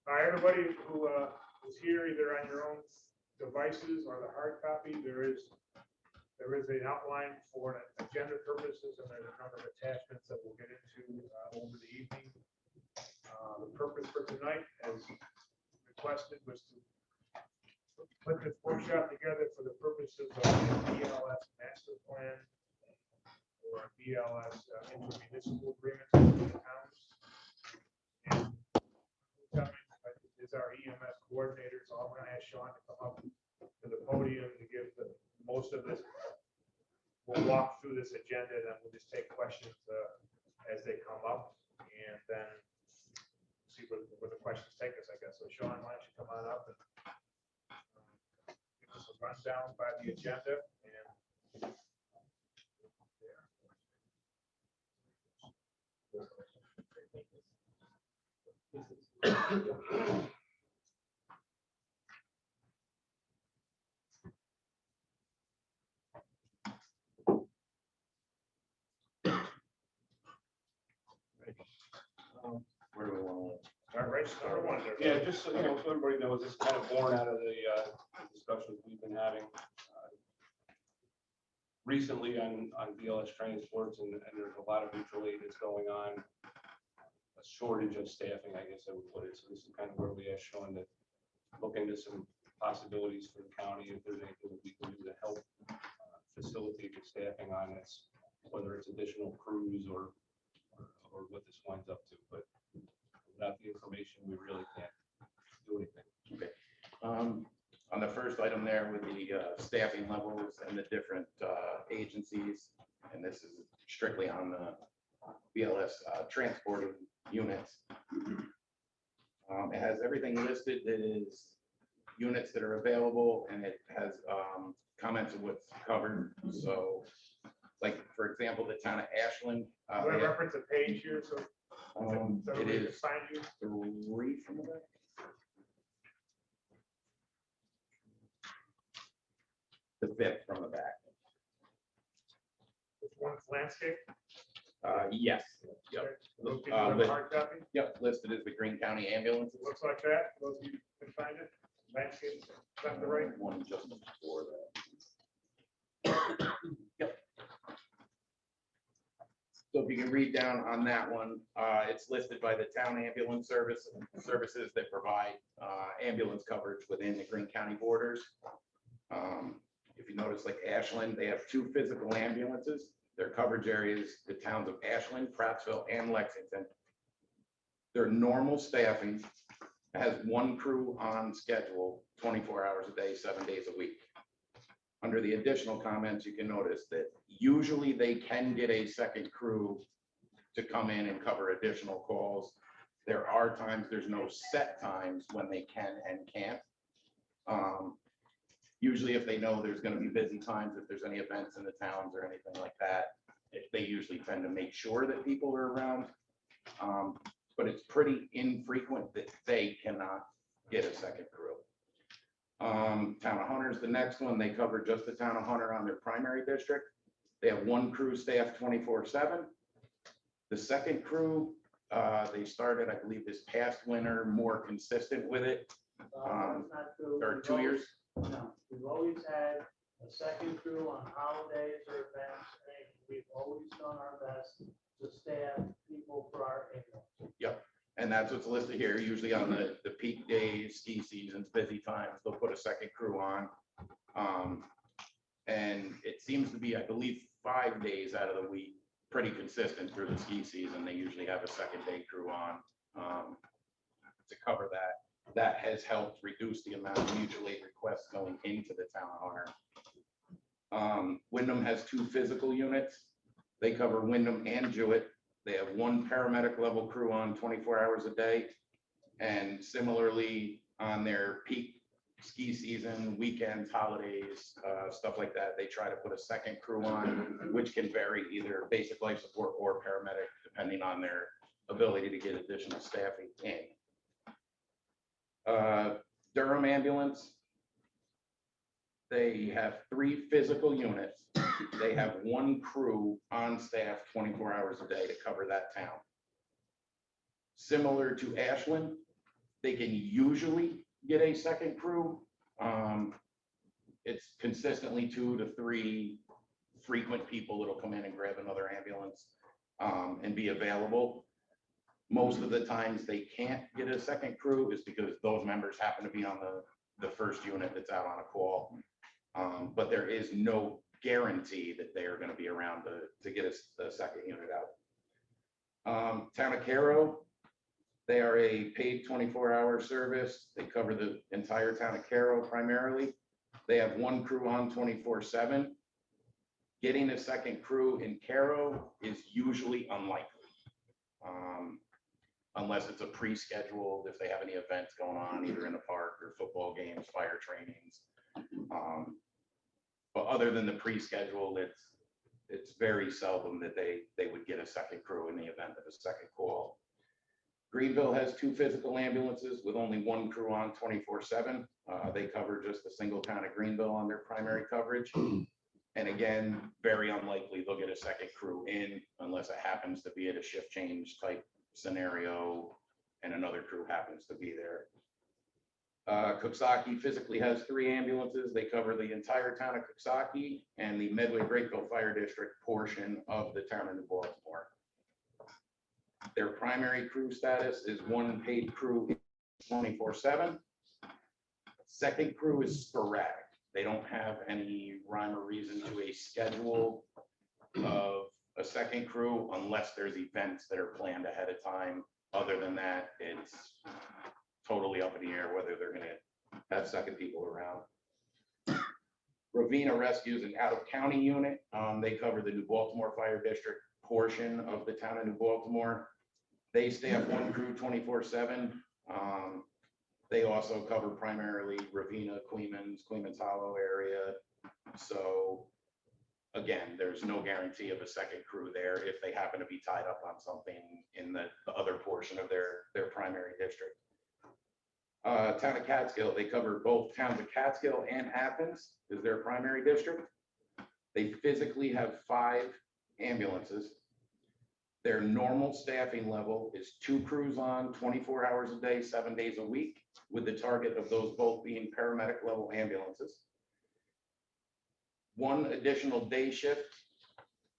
Hi, everybody who is here, either on your own devices or the hard copy, there is an outline for agenda purposes, and there's a number of attachments that we'll get into over the evening. The purpose for tonight, as requested, was to put this workshop together for the purposes of the BLS master plan or BLS intermunicipal agreements with the towns. And is our EMS coordinator, so I'm going to ask Sean to come up to the podium to give most of this. We'll walk through this agenda, and then we'll just take questions as they come up, and then see where the questions take us, I guess. So Sean, why don't you come on up and give us a rundown by the agenda. And Where do we want to? all right, start one there. Yeah, just so so everybody knows, it's kind of born out of the discussions we've been having recently on BLS transports, and there's a lot of mutual aid that's going on. A shortage of staffing, I guess I would put it. So this is kind of where we asked Sean to look into some possibilities for the county, if there's anything that we can do to help facilitate the staffing on this, whether it's additional crews or what this winds up to. But without the information, we really can't do anything. Okay. On the first item there with the staffing levels and the different agencies, and this is strictly on the BLS transporting units. It has everything listed that is units that are available, and it has comments of what's covered. So, like for example, the town of Ashland. Do I reference a page here? So it is find you. 3 from the back. The 5th from the back. Which one's landscape? Yes. Yep. Those people have a hard copy? Yep. Listed as the Green County ambulances. Looks like that. Those of you can find it. Landscape, is that the right? One just before that. Yep. So if you can read down on that one, it's listed by the town ambulance services that provide ambulance coverage within the Greene County borders. If you notice, like Ashland, they have 2 physical ambulances. Their coverage areas, the towns of Ashland, Prattsville, and Lexington. Their normal staffing has 1 crew on schedule, 24 hours a day, 7 days a week. Under the additional comments, you can notice that usually they can get a second crew to come in and cover additional calls. There are times, there's no set times when they can and can't. Usually if they know there's going to be busy times, if there's any events in the towns or anything like that, they usually tend to make sure that people are around. But it's pretty infrequent that they cannot get a second crew. Town of Hunter's the next one. They cover just the town of Hunter on their primary district. They have 1 crew staffed 24/7. The second crew, they started, I believe, this past winter, more consistent with it. Or 2 years. No, we've always had a second crew on holidays or events, and we've always done our best to staff people for our ambulance. Yep, and that's what's listed here. Usually on the peak days, ski seasons, busy times, they'll put a second crew on. And it seems to be, I believe, 5 days out of the week, pretty consistent through the ski season. They usually have a second day crew on to cover that. That has helped reduce the amount of mutual aid requests going into the town of Hunter. Wyndham has 2 physical units. They cover Wyndham and Jewett. They have 1 paramedic level crew on 24 hours a day. And similarly, on their peak ski season, weekends, holidays, stuff like that, they try to put a second crew on, which can vary either basic life support or paramedic, depending on their ability to get additional staffing in. Durham ambulance, they have 3 physical units. they have one crew on staff 24 hours a day to cover that town. Similar to Ashland, they can usually get a second crew. It's consistently 2 to 3 frequent people that'll come in and grab another ambulance and be available. Most of the times they can't get a second crew is because those members happen to be on the first unit that's out on a call. But there is no guarantee that they are going to be around to get a second unit out. Town of Cairo, they are a paid 24-hour service. They cover the entire town of Cairo primarily. They have one crew on 24/7. Getting a second crew in Cairo is usually unlikely. Unless it's a pre-scheduled, if they have any events going on, either in the park or football games, fire trainings. But other than the pre-scheduled, it's very seldom that they would get a second crew in the event of a second call. Greenville has 2 physical ambulances with only one crew on 24/7. They cover just a single town of Greenville on their primary coverage. And again, very unlikely they'll get a second crew in unless it happens to be at a shift change type scenario and another crew happens to be there. Cooksaki physically has 3 ambulances. They cover the entire town of Cooksaki and the Medway-Brakefield Fire District portion of the town of New Baltimore. Their primary crew status is one paid crew 24/7. Second crew is sporadic. They don't have any rhyme or reason to a schedule of a second crew unless there's events that are planned ahead of time. Other than that, it's totally up in the air whether they're gonna have second people around. Ravenna Rescue is an out-of-county unit. They cover the New Baltimore Fire District portion of the town of New Baltimore. They staff one crew 24/7. They also cover primarily Ravenna, Queens Hollow area. So again, there's no guarantee of a second crew there if they happen to be tied up on something in the other portion of their primary district. Town of Catskill, they cover both towns of Catskill and Athens is their primary district. They physically have 5 ambulances. Their normal staffing level is 2 crews on 24 hours a day, 7 days a week, with the target of those both being paramedic level ambulances. One additional day shift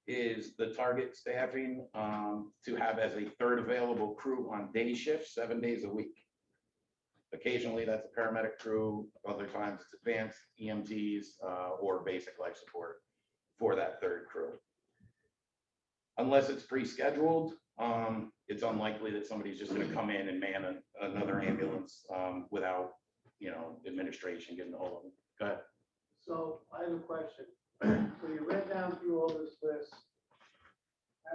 is the target staffing to have as a 3rd available crew on day shift, 7 days a week. Occasionally that's a paramedic crew, other times it's advanced EMTs or basic life support for that 3rd crew. Unless it's pre-scheduled, it's unlikely that somebody's just going to come in and man another ambulance without, administration getting a hold of them. Go ahead. So I have a question. So you read down through all this list.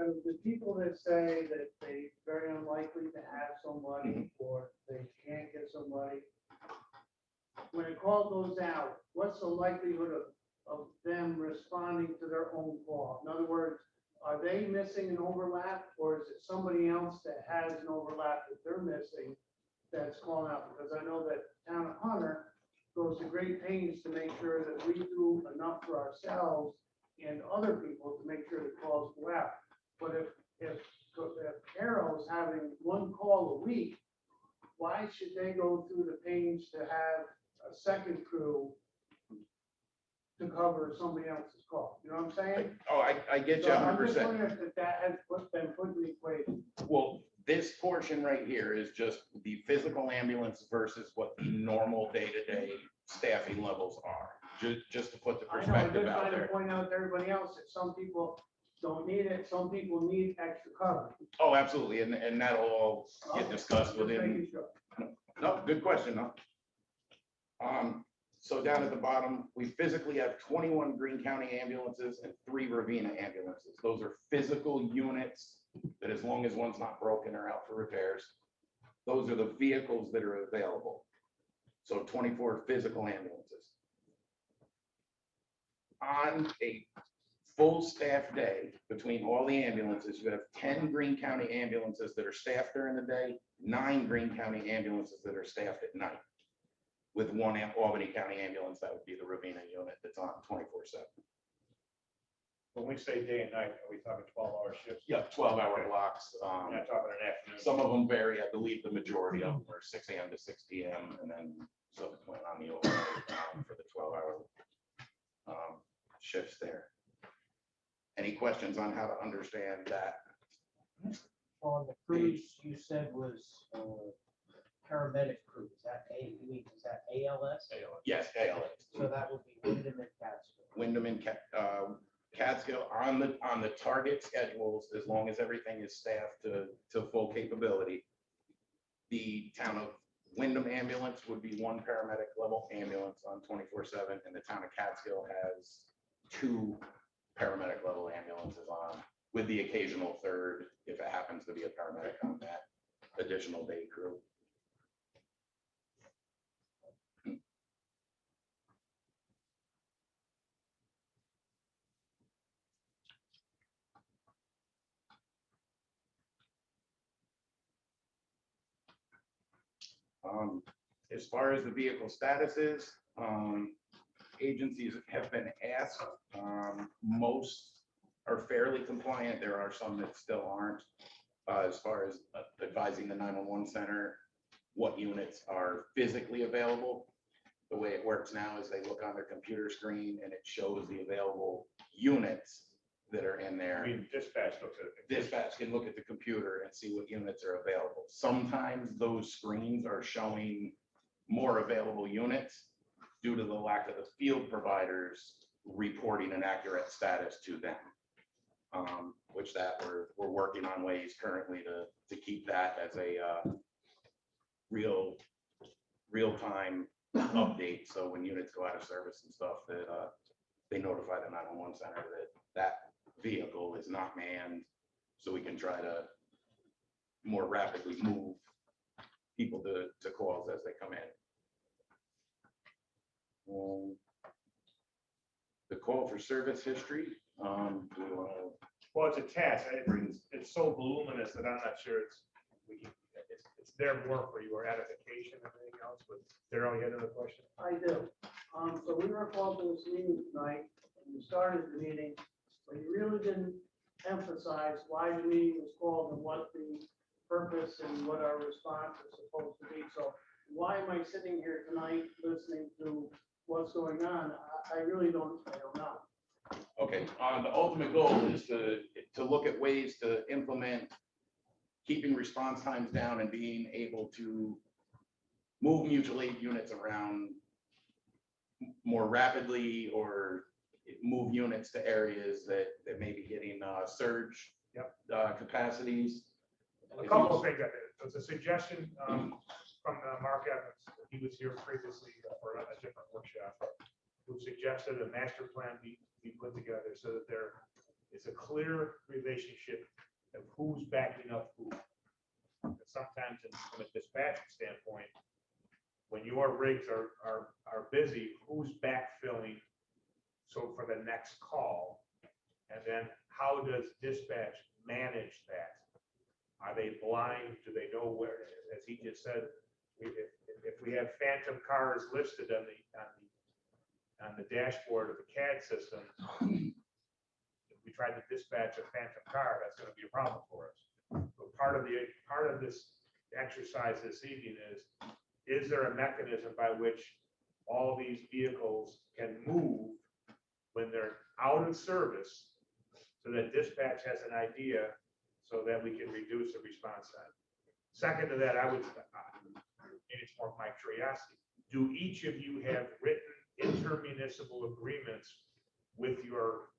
Out of the people that say that they very unlikely to have somebody or they can't get somebody, when a call goes out, what's the likelihood of them responding to their own call? In other words, are they missing an overlap or is it somebody else that has an overlap that they're missing that's calling out? Because I know that Town of Hunter goes to great pains to make sure that we do enough for ourselves and other people to make sure the calls go out. But if Carroll's having one call a week, why should they go through the pains to have a second crew to cover somebody else's call? You know what I'm saying? Oh, I get you So I'm just 100%. wondering if that has been put in the equation. Well, this portion right here is just the physical ambulance versus what the normal day-to-day staffing levels are. Just to put the I know, I'm perspective just out trying to there. point out to everybody else that some people don't need it, some people need extra cover. Oh, absolutely, and that'll all get discussed Just within. making sure. No, good question, no. So down at the bottom, we physically have 21 Greene County ambulances and 3 Ravenna ambulances. Those are physical units that as long as one's not broken or out for repairs, those are the vehicles that are available. So 24 physical ambulances. On a full staff day, between all the ambulances, you have 10 Greene County ambulances that are staffed during the day, 9 Greene County ambulances that are staffed at night. With 1 Albany County ambulance, that would be the Ravenna unit that's on 24/7. When we say day and night, are we talking 12-hour shifts? Yeah, 12-hour blocks. We're not talking an afternoon. Some of them vary. I believe the majority of them are 6 a.m. to 6 p.m. and then subsequent on the overnight for the 12-hour shifts there. Any questions on how to understand that? On the cruise, you said was paramedic crew, is that ALS? Yes, ALS. So that would be Wyndham and Catskill. Wyndham and Catskill on the target schedules, as long as everything is staffed to full capability. The town of Wyndham ambulance would be one paramedic level ambulance on 24/7, and the town of Catskill has 2 paramedic level ambulances on, with the occasional third, if it happens to be a paramedic on that additional day crew. As far as the vehicle status is, agencies have been asked. Most are fairly compliant. There are some that still aren't. As far as advising the 911 center what units are physically available. The way it works now is they look on their computer screen and it shows the available units that are in there. I mean, dispatch looks at it. Dispatch can look at the computer and see what units are available. Sometimes those screens are showing more available units due to the lack of the field providers reporting an accurate status to them. Which that we're working on ways currently to keep that as a real-time update. So when units go out of service and stuff, that they notify the 911 center that vehicle is not manned, so we can try to more rapidly move people to calls as they come in. The call for service history. Well, it's a task. It's so voluminous that I'm not sure it's there more for your edification than anything else, but Daryl, you had another question? I do. So we were called to this meeting tonight, and you started the meeting, but you really didn't emphasize why the meeting was called and what the purpose and what our response is supposed to be. So why am I sitting here tonight listening to what's going on? I really don't know. Okay, the ultimate goal is to look at ways to implement keeping response times down and being able to move mutual aid units around more rapidly, or move units to areas that may be getting surge capacities. A couple of things. There's a suggestion from Mark Evans. He was here previously for a different workshop, who suggested a master plan be put together so that there is a clear relationship of who's backing up who. And sometimes from a dispatching standpoint, when your rigs are busy, who's backfilling? So for the next call, and then how does dispatch manage that? Are they blind? Do they know where, as he just said, if we have phantom cars listed on the dashboard of the CAD system, if we try to dispatch a phantom car, that's going to be a problem for us. So part of this exercise this evening is there a mechanism by which all these vehicles can move when they're out of service, so that dispatch has an idea, so that we can reduce the response time? Second to that, and it's more my curiosity, do each of you have written intermunicipal agreements with your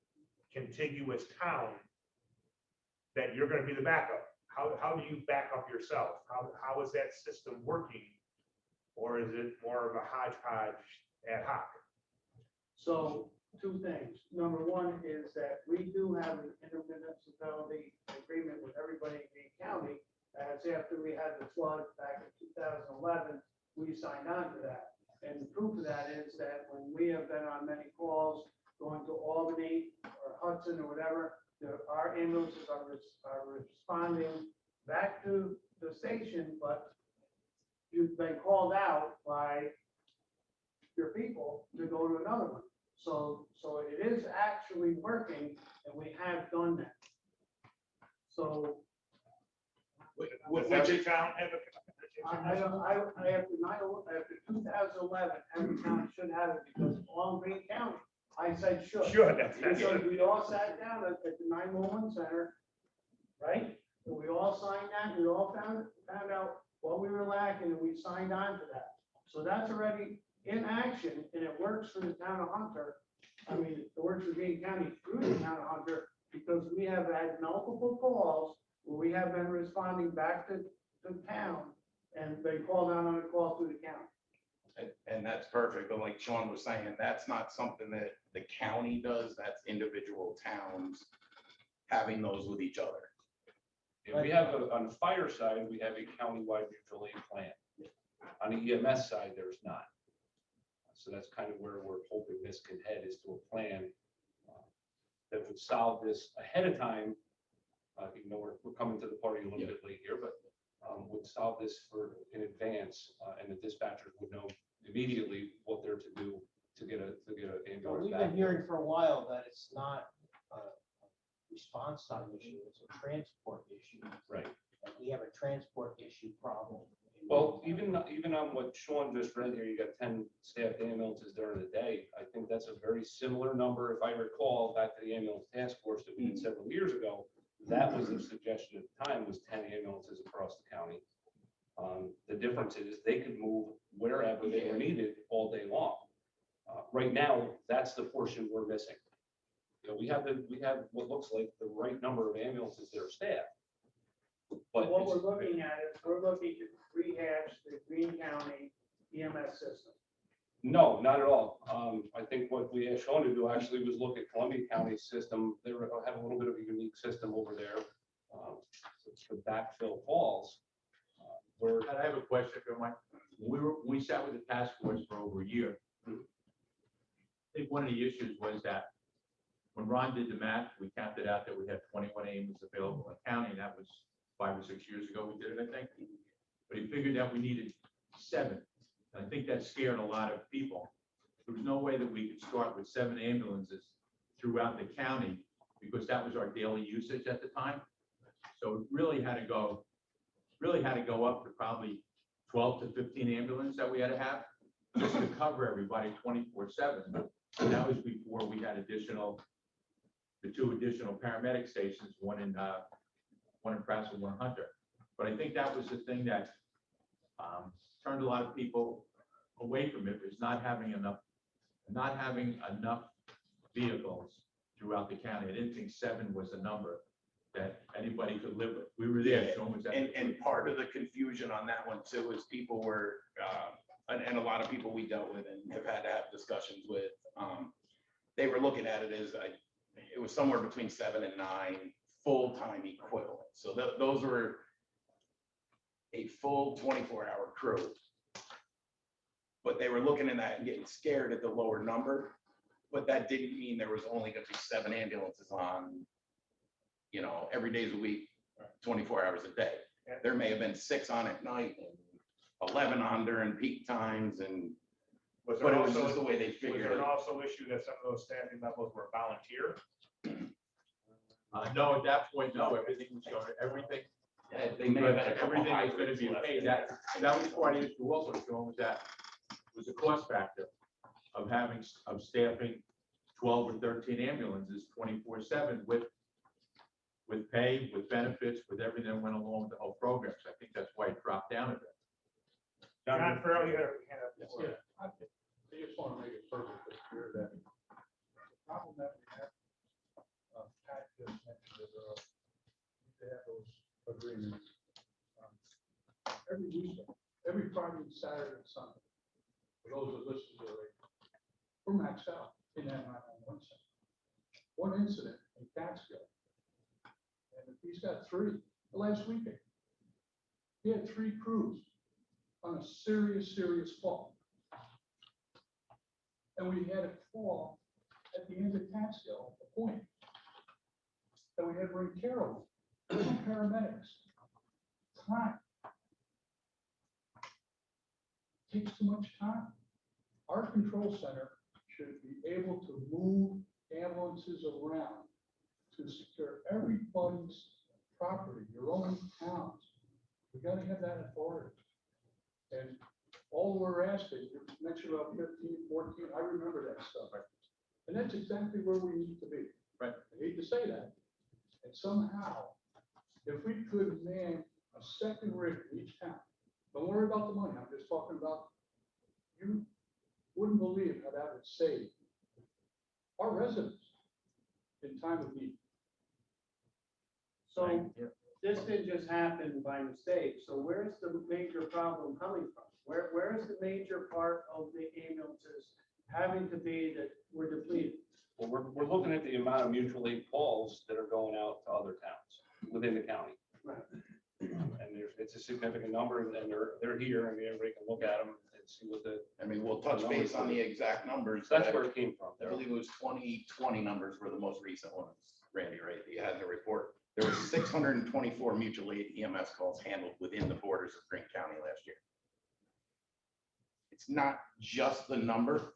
contiguous town that you're going to be the backup? How do you back up yourself? How is that system working? Or is it more of a hodgepodge ad hoc? So 2 things. Number 1 is that we do have an intermunicipality agreement with everybody in Green County. As after we had the flood back in 2011, we signed on to that. And the proof of that is that when we have been on many calls going to Albany or Hudson or whatever, our ambulances are responding back to the station, but you've been called out by your people to go to another one. So it is actually working, and we have done that. So Does every town have a? I don't, after 2011, every county should have it, because all Green County, I said should. Should, that's Because we all sat down at the 911 center, right? And we all signed that, we all found out what we were lacking, and we signed on to that. So that's already in action, and it works for the town of Hunter. I mean, it works for Green County through the town of Hunter, because we have had multiple calls where we have been responding back to town, and they call down on a call through the county. And that's perfect, but like Sean was saying, that's not something that the county does, that's individual towns having those with each other. Yeah, we have, on the fire side, we have a countywide mutual aid plan. On the EMS side, there's not. So that's kind of where we're hoping this can head, is to a plan that would solve this ahead of time. Even though we're coming to the party a little bit late here, but would solve this in advance, and the dispatchers would know immediately what they're to do to get an But ambulance we've back. been hearing for a while that it's not a response time issue, it's a transport issue. Right. Like, we have a transport issue problem. Well, even on what Sean just read here, you got 10 staffed ambulances during the day. I think that's a very similar number, if I recall, back to the ambulance task force that we did several years ago. That was the suggestion at the time, was 10 ambulances across the county. The difference is they could move wherever they were needed all day long. Right now, that's the portion we're missing. You know, we have what looks like the right number of ambulances that are staffed. But What we're looking at is, we're looking to rehash the Green County EMS system. no, not at all. I think what we asked Sean to do actually was look at Columbia County's system. They have a little bit of a unique system over there. To backfill calls. Where I have a question, if you don't mind. We sat with the task force for over a year. I think one of the issues was that when Ron did the math, we counted out that we had 21 ambulances available in the county, and that was 5 or 6 years ago we did it, I think. But he figured that we needed 7. And I think that scared a lot of people. There was no way that we could start with 7 ambulances throughout the county, because that was our daily usage at the time. So it really had to go up to probably 12 to 15 ambulances that we had to have just to cover everybody 24/7. And that was before we had the 2 additional paramedic stations, one in Prattsville, one in Hunter. But I think that was the thing that turned a lot of people away from it, is not having enough vehicles throughout the county. I didn't think 7 was a number that anybody could live with. We were there. Sean was at the And part of the confusion on that one too is people were, and a lot of people we dealt with and have had to have discussions with, they were looking at it as it was somewhere between 7 and 9 full-time equivalent. So those were a full 24-hour crew. But they were looking at that and getting scared at the lower number. But that didn't mean there was only going to be 7 ambulances on, every day of the week, 24 hours a day. There may have been 6 on at night and 11 on during peak times, Was but there it was also, just the way they was figured there it. also issue that some of those staffing levels were volunteer? no, at that point, no, everything was going, everything. They may have had a couple Everything was going to be hybrids paid. left. That was part of the issue also, Sean, was the cost factor of staffing 12 or 13 ambulances 24/7 with pay, with benefits, with everything that went along with the whole program. So I think that's why it dropped down a bit. John Farrell, you had a hand up. Yeah, I just want to make it perfectly clear that the problem that we have, Pat just mentioned it, to have those agreements. Every weekend, every Friday, Saturday, and Sunday, for those that listen to it, we're maxed out in that 911 center. One incident in Catskill, and he's got 3, the last weekend. He had 3 crews on a serious call. And we had a call at the end of Catskill, at the point, that we had to bring care of, 2 paramedics. Time. Takes too much time. Our control center should should be able to move ambulances around to secure everybody's property, your own towns. We gotta have that authority. And all we're asking, you mentioned about 15, 14, I remember that stuff. And that's exactly where we need to be. Right. I hate to say that. And somehow, if we could man a second rig in each town, don't worry about the money, I'm just talking about, you wouldn't believe how that would save our residents in time of need. So this didn't just happen by mistake. So where's the major problem coming from? Where is the major part of the ambulances having to be that we're depleted? Well, we're looking at the amount of mutual aid calls that are going out to other towns within the county. Right. And it's a significant number, and they're here, and everybody can look at them and see what the, I mean, we'll touch base on the exact numbers. that's but where it came from. I believe it was 2020 numbers were the most recent ones, Randy, right? You had the report. There were 624 mutual aid EMS calls handled within the borders of Green County last year. It's not just the number.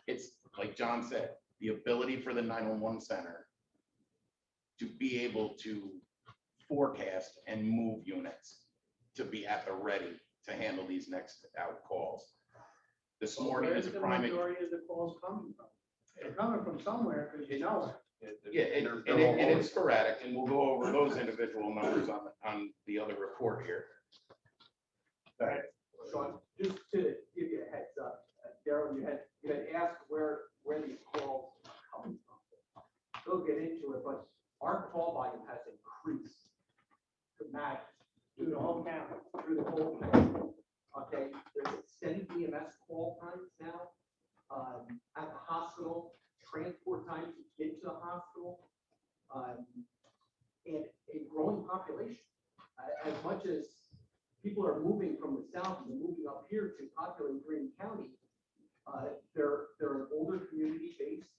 It's like John said, the ability for the 911 center to be able to forecast and move units to be at the ready to handle these next out calls. This morning is a prime. Where's the majority of the calls coming from? They're coming from somewhere, because you know it. Yeah, and it's sporadic, and we'll go over those individual numbers on the other report here. Sean, just to give you a heads up, Darryl, you had asked where these calls are coming from. We'll get into it, but our call volume has increased dramatically through the whole county, through the whole county. Okay, there's extended EMS call times now, at the hospital, transport times to get to the hospital, and a growing population. As much as people are moving from the south and moving up here to populate Green County, they're an older community-based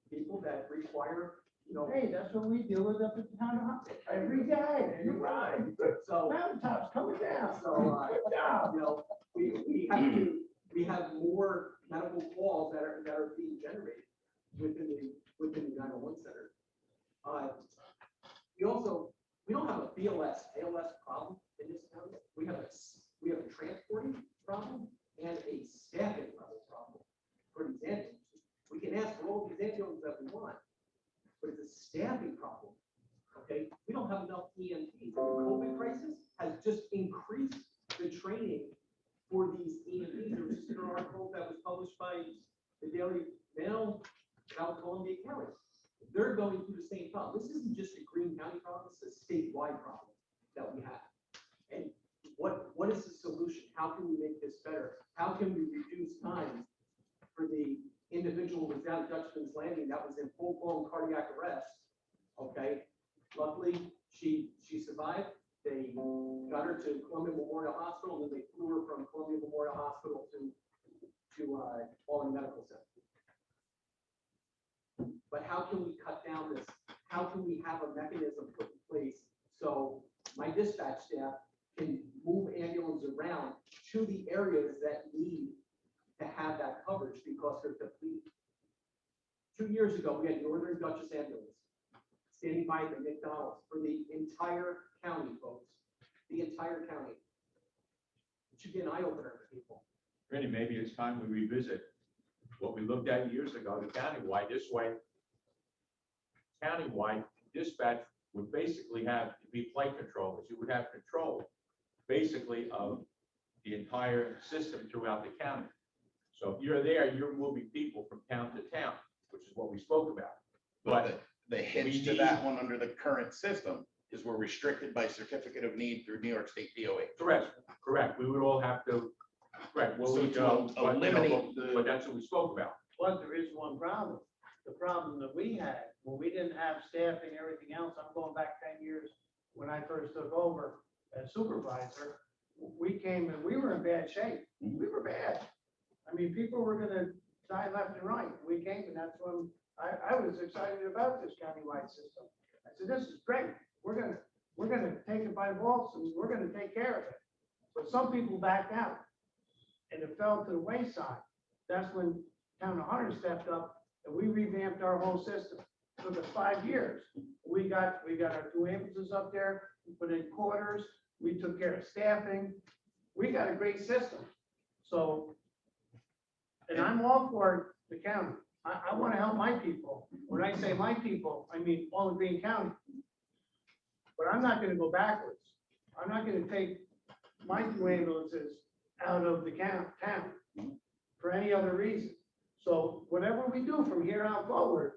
people that require, Hey, that's what we deal with up at the town hospital every day. You're right. so, Mountaintops coming down. so, we have more medical calls that are being generated within the 911 center. We don't have a BLS, ALS problem in this county. We have a transporting problem and a staffing level problem for these ambulances. We can ask for all these ambulances that we want, but it's a staffing problem. Okay, we don't have enough EMTs. The COVID crisis has just increased the training for these EMTs. There was just an article that was published by the Daily Mail out Columbia County. They're going through the same problem. This isn't just a Green County problem, it's a statewide problem that we have. And what is the solution? How can we make this better? How can we reduce time for the individual who was down at Dutchman's Landing that was in full-blown cardiac arrest? Okay, luckily she survived. They got her to Columbia Memorial Hospital, and then they flew her from Columbia Memorial Hospital to Albany Medical Center. But how can we cut down this? How can we have a mechanism put in place so my dispatch staff can move ambulance around to the areas that need to have that coverage because they're depleted? 2 years ago, we had Northern Dutchess ambulance standing by the McDonald's for the entire county, folks. The entire county. It should be an eye opener for people. Randy, maybe it's time we revisit what we looked at years ago, the countywide. This way, countywide dispatch would basically have to be flight controllers. You would have control basically of the entire system throughout the county. So if you're there, you're moving people from town to town, which is what we spoke about. But the hitch to that one under the current system is we're restricted by certificate of need through New York State DOA. Correct. We would all have to, correct. Well, So we to go, but, eliminate the- but that's what we spoke about. But there is one problem. The problem that we had, when we didn't have staffing, everything else, I'm going back 10 years, when I first took over as supervisor, we came and we were in bad shape. We were bad. I mean, people were gonna die left and right. We came, and that's when I was excited about this countywide system. I said, this is great. We're gonna take it by the balls and we're gonna take care of it. But some people backed out and it fell to the wayside. That's when town of Hunter stepped up and we revamped our whole system. For the 5 years, we got our 2 ambulances up there, we put in quarters, we took care of staffing. We got a great system. So, and I'm all for the county. I want to help my people. When I say my people, I mean all of Green County. But I'm not gonna go backwards. I'm not gonna take my 2 ambulances out of the town for any other reason. So whatever we do from here on forward,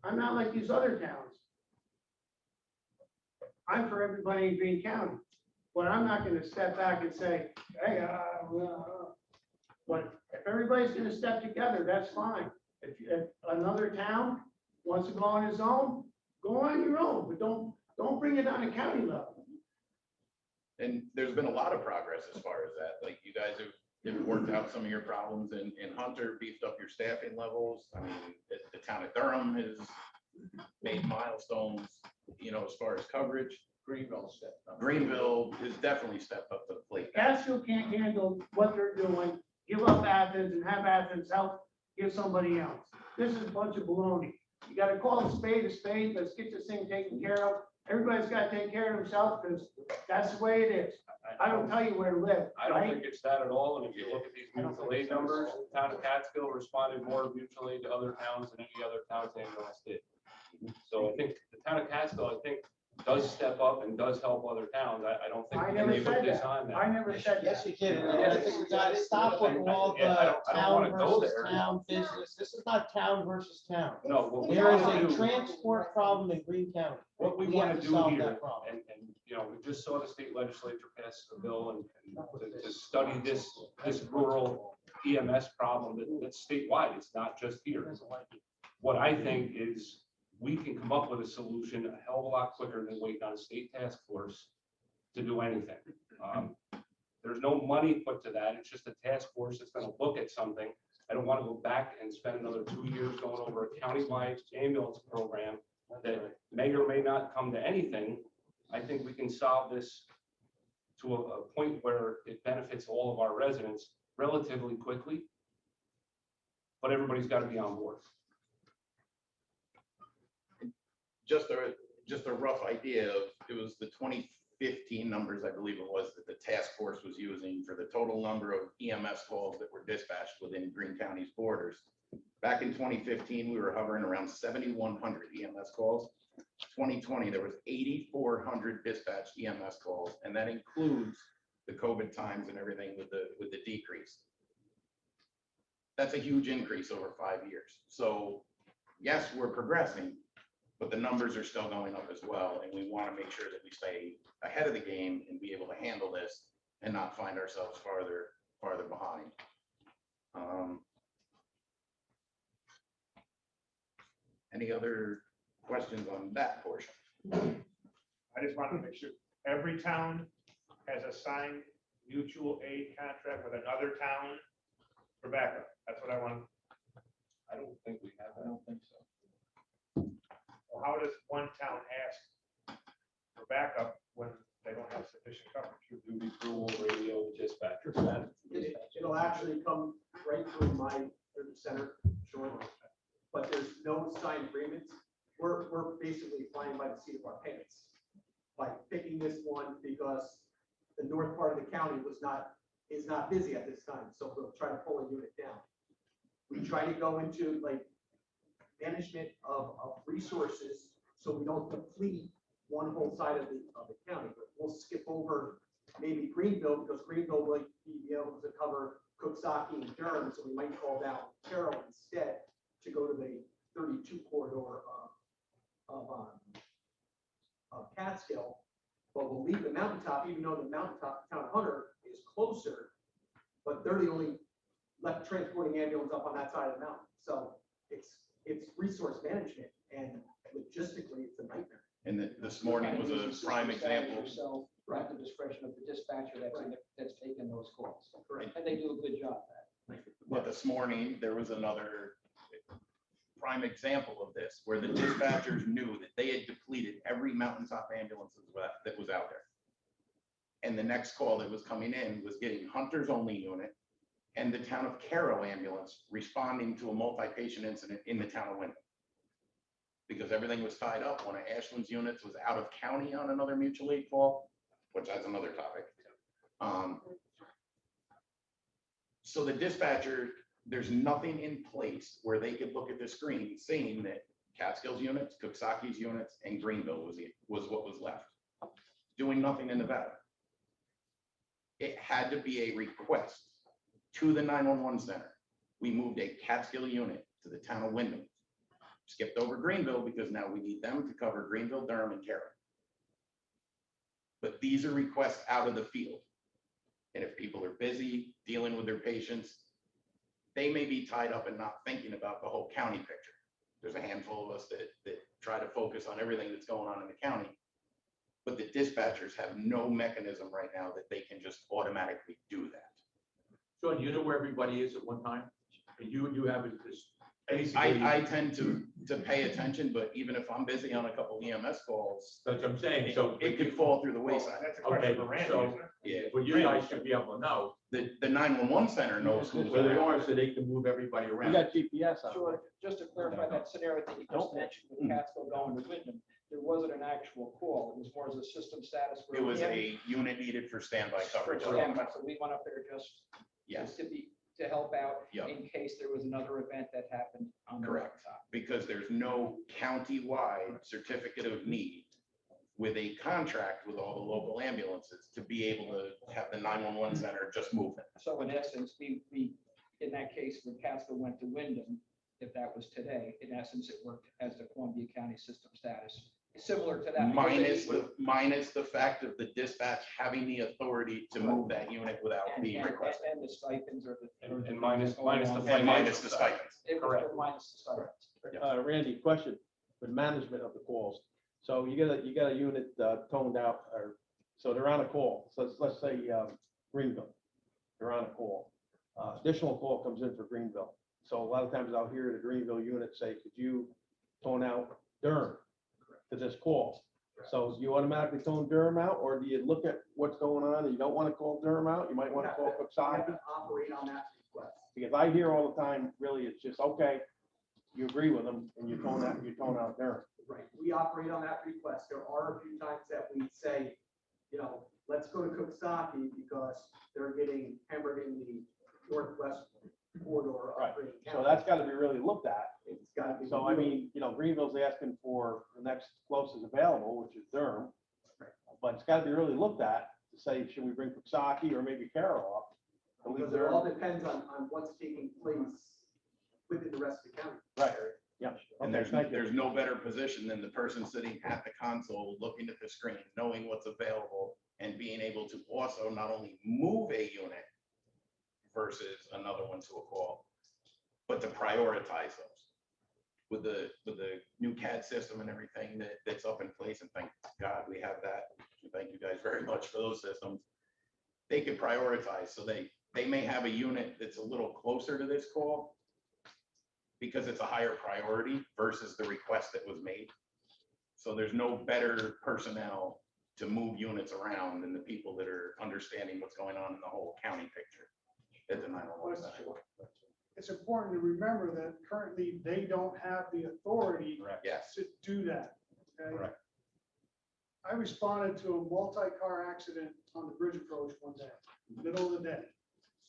I'm not like these other towns. I'm for everybody in Green County, but I'm not gonna step back and say, hey, but if everybody's gonna step together, that's fine. If another town wants to go on its own, go on your own, but don't bring it on a county level. And there's been a lot of progress as far as that. Like you guys have worked out some of your problems and Hunter beefed up your staffing levels. I mean, the town of Durham has made milestones, you know, as far as coverage. Greenville has definitely stepped up to the plate. Catskill can't handle what they're doing, give up Athens and have Athens help give somebody else. This is a bunch of baloney. You gotta call a spade, let's get this thing taken care of. Everybody's gotta take care of themselves, because that's the way it is. I don't tell you where to live, I don't right? think it's that at all, and if you look at these mutual aid numbers, the town of Catskill responded more mutual aid to other towns than any other towns ambulance did. So I think the town of Catskill, I think, does step up and does help other towns. I don't think I we never can put said this that. on them. I never said Yes, that. you did. And Yes. I think we gotta stop with all Yeah, I the don't town wanna go versus there. town business. This is not town versus town. No, what we There is want a to do, transport problem in Green County. what we We want have to to do solve here, that problem. and, you know, we just saw the state legislature pass a bill and to study this rural EMS problem that's statewide. It's not just here. What I think is we can come up with a solution a hell of a lot quicker than waiting on a state task force to do anything. There's no money put to that. It's just a task force that's gonna look at something. I don't wanna go back and spend another 2 years going over a countywide ambulance program that may or may not come to anything. I think we can solve this to a point where it benefits all of our residents relatively quickly. But everybody's gotta be on board. Just a rough idea of, it was the 2015 numbers, I believe it was, that the task force was using for the total number of EMS calls that were dispatched within Greene County's borders. Back in 2015, we were hovering around 7,100 EMS calls. 2020, there was 8,400 dispatched EMS calls, and that includes the COVID times and everything with the decrease. That's a huge increase over 5 years. So yes, we're progressing, but the numbers are still going up as well. And we want to make sure that we stay ahead of the game and be able to handle this and not find ourselves farther behind. Any other questions on that portion? I just wanted to make sure every town has a signed mutual aid contract with another town for backup. That's what I want. I don't think we have that. I don't think so. Well, how does one town ask for backup when they don't have sufficient coverage? Do the crew, radio, dispatcher. It'll actually come right through the center, sure, but there's no signed agreements. We're basically flying by the seat of our pants by picking this one because the north part of the county is not busy at this time, so we'll try to pull a unit down. We try to go into like management of resources so we don't deplete one whole side of the county, but we'll skip over maybe Greenville because Greenville will be able to cover Cooksaki and Durham, so we might call down Carroll instead to go to the 32 corridor of Catskill. But we'll leave the mountaintop, even though the mountaintop town of Hunter is closer, but they're the only left transporting ambulance up on that side of the mountain. So it's resource management, and logistically, it's a nightmare. And this morning was a prime example. Yourself, at the discretion of the dispatcher that's taking those calls. Correct. And they do a good job at it. But this morning, there was another prime example of this, where the dispatchers knew that they had depleted every mountaintop ambulance that was out there. And the next call that was coming in was getting Hunter's only unit, and the town of Carroll ambulance responding to a multi-patient incident in the town of Wyndham. Because everything was tied up. One of Ashland's units was out of county on another mutual aid call, which that's another topic. So the dispatcher, there's nothing in place where they could look at the screen saying that Catskills units, Coxsackie's units, and Greenville was what was left. Doing nothing in Nevada. It had to be a request to the 911 center. We moved a Catskill unit to the town of Wyndham. Skipped over Greenville because now we need them to cover Greenville, Durham, and Carroll. But these are requests out of the field. And if people are busy dealing with their patients, they may be tied up and not thinking about the whole county picture. There's a handful of us that try to focus on everything that's going on in the county. But the dispatchers have no mechanism right now that they can just automatically do that. Sean, you know where everybody is at one time? And you have it this. basically- I tend to pay attention, but even if I'm busy on a couple EMS calls, That's what I'm saying, so. it could fall through the wayside. That's a question for Okay, Randy, so- isn't it? Yeah. Well, you guys should be able to know The 911 center knows who's where they around. are so they can move everybody We around. got GPS on. Sure, just to clarify that scenario that you just mentioned with Catskill going to Wyndham, there wasn't an actual call, it was more as a system status. It was a unit needed for standby coverage. So we went up there just Yes, to help out Yep. in case there was another event that happened on the Correct. right side. because there's no county-wide certificate of need with a contract with all the local ambulances to be able to have the 911 center just move it. So in essence, we, in that case, when Catskill went to Wyndham, if that was today, in essence, it worked as the Columbia County system status, similar to that. Minus the fact of the dispatch having the authority to move that unit without being requested. And the stipends or the. And minus the And minus the stipends. It was Correct. minus the stipends. Randy, question for management of the calls. So you got a unit toned out, or, so they're on a call. So let's say Greenville, they're on a call. Additional call comes in for Greenville. So a lot of times I'll hear the Greenville unit say, could you tone out Durham to this call? So you automatically tone Durham out, or do you look at what's going on and you don't want to call Durham out? You might want to call Coxsackie? Operate on that request. Because I hear all the time, really, it's just, okay, you agree with them and you tone out Durham. Right, we operate on that request. There are a few times that we say, let's go to Coxsackie because they're getting hammered in the northwest corridor Right. of Green So County. that's got to be really looked at. It's gotta be. So I mean, Greenville's asking for the next closest available, which is Durham. But it's got to be really looked at to say, should we bring Coxsackie or maybe Carroll up? And leave Because it all Durham? depends on what's taking place within the rest of the county. Right. Yeah. And Okay, thank you. there's no better position than the person sitting at the console, looking at the screen, knowing what's available, and being able to also not only move a unit versus another one to a call, but to prioritize those. With the new CAD system and everything that's up in place, and thank God we have that. Thank you guys very much for those systems. They can prioritize, so they may have a unit that's a little closer to this call because it's a higher priority versus the request that was made. So there's no better personnel to move units around than the people that are understanding what's going on in the whole county picture at the 911 center. It's important to remember that currently they don't have the authority Yes, to do that. Okay? Correct. I responded to a multi-car accident on the bridge approach one day, middle of the day.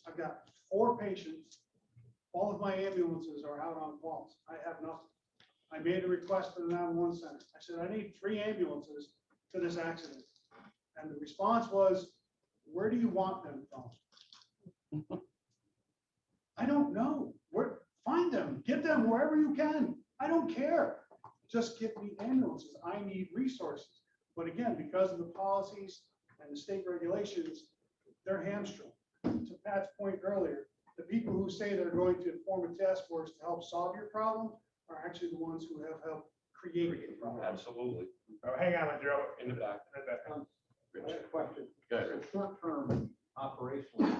I've got 4 patients. All of my ambulances are out on calls. I have nothing. I made a request to the 911 center. I said, I need 3 ambulances to this accident. And the response was, where do you want them from? I don't know. Find them, get them wherever you can. I don't care. Just get me ambulances. I need resources. But again, because of the policies and the state regulations, they're hamstrung. To Pat's point earlier, the people who say they're going to form a task force to help solve your problem are actually the ones who have helped create the problem. Absolutely. Oh, hang on, Joe. In the back. I have a question. Go ahead. So short-term operational,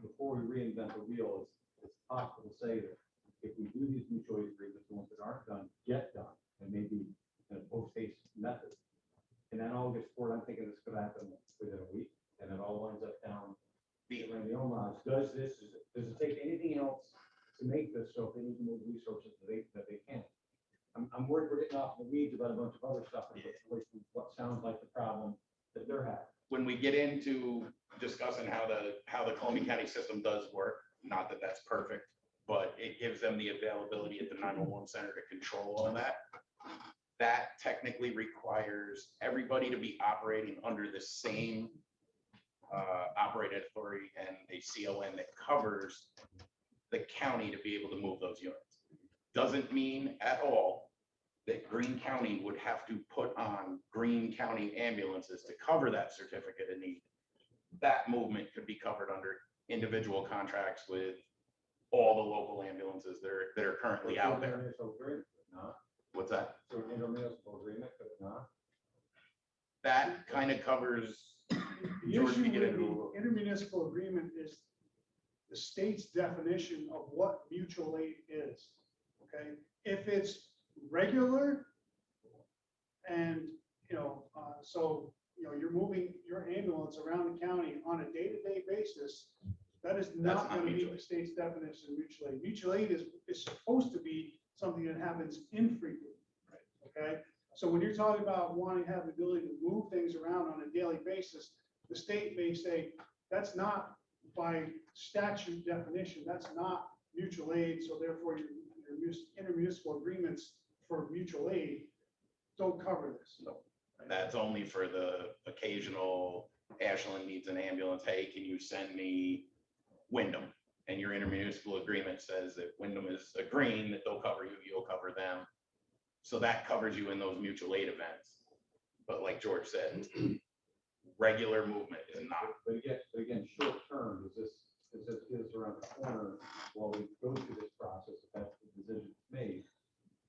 before we reinvent the wheel, it's possible to say that if we do these mutual aid agreements, the ones that aren't done, get done, and maybe in a post-haste method. And then all gets forward, I'm thinking this could happen within a week, and it all winds up down Around the OMAS, does it take anything else to make this so if they need to move resources that they can? I'm worried we're getting off in the weeds about a bunch of other stuff, and away from what sounds like the problem that they're having. When we get into discussing how the Columbia County system does work, not that that's perfect, but it gives them the availability at the 911 center to control all that. That technically requires everybody to be operating under the same operating authority and a CON that covers the county to be able to move those units. Doesn't mean at all that Greene County would have to put on Greene County ambulances to cover that certificate of need. That movement could be covered under individual contracts with all the local ambulances that are currently out there. Intermunicipal agreement, could it not? What's that? So an intermunicipal agreement, could it not? That kind of covers, The George, issue you get with into the intermunicipal agreement is the state's definition of what mutual aid is, okay? If it's regular and, you're moving your ambulance around the county on a day-to-day basis, that is not not gonna meet mutual the aid. state's definition of mutual aid. Mutual aid is supposed to be something that happens infrequently, okay? So when you're talking about wanting to have the ability to move things around on a daily basis, the state may say, that's not by statute definition, that's not mutual aid, so therefore your intermunicipal agreements for mutual aid don't cover this. that's only for the occasional Ashland needs an ambulance. Hey, can you send me Wyndham? And your intermunicipal agreement says that Wyndham is agreeing that they'll cover you, you'll cover them. So that covers you in those mutual aid events. But like George said, regular movement is not. But again, short term, is this around the corner while we go through this process, if that's the decision made,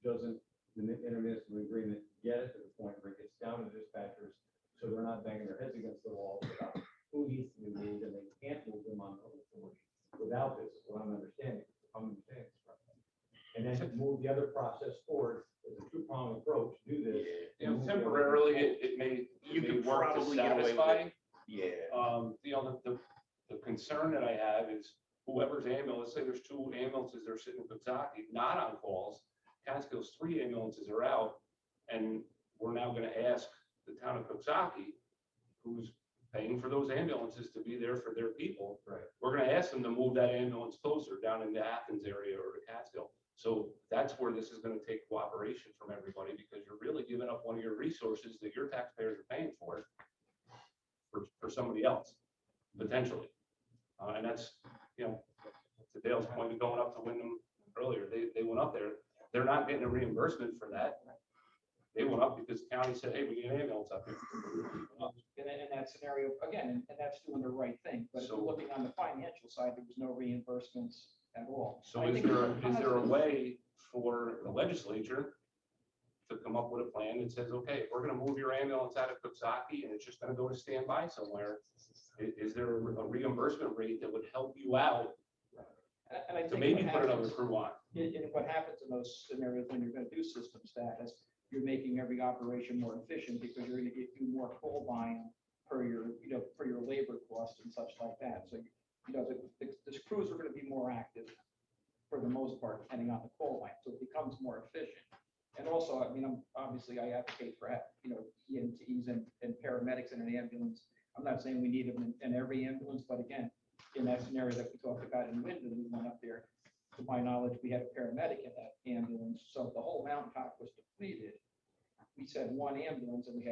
doesn't the intermunicipal agreement get it to the point where it gets down to dispatchers, so they're not banging their heads against the wall about who needs to be moved, and they can't move them on the authority without this, is what I'm understanding. This correctly. And then move the other process forward as a two-pronged approach, do this. You know, and move the other- temporarily, it may, You it may could work to probably get away with satisfy. it. Yeah. The concern that I have is whoever's ambulance, say there's 2 ambulances that are sitting in Coxsackie, not on calls. Catskills, 3 ambulances are out, and we're now gonna ask the town of Coxsackie, who's paying for those ambulances to be there for their people. Right. We're gonna ask them to move that ambulance closer down in the Athens area or the Catskill. So that's where this is gonna take cooperation from everybody, because you're really giving up one of your resources that your taxpayers are paying for somebody else, potentially. And that's, to Dale's point of going up to Wyndham earlier, they went up there. They're not getting a reimbursement for that. They went up because the county said, hey, we need an ambulance up here. In that scenario, again, and that's doing the right thing, but if you're So- looking on the financial side, there was no reimbursements at all. So I is think there it's a way for the legislature to come up with a plan that says, okay, we're gonna move your ambulance out of Coxsackie and it's just gonna go to standby somewhere? Is there a reimbursement rate that would help you out And I to think maybe what put another happens- crew on? And what happens in those scenarios when you're gonna do system status, you're making every operation more efficient because you're gonna do more call volume per your labor costs and such like that. So, the crews are gonna be more active for the most part, depending on the call line, so it becomes more efficient. And also, I advocate for, EMTs and paramedics in an ambulance. I'm not saying we need them in every ambulance, but again, in that scenario that we talked about in Wyndham, we went up there. To my knowledge, we had a paramedic in that ambulance, so if the whole mountaintop was depleted. We said 1 ambulance and we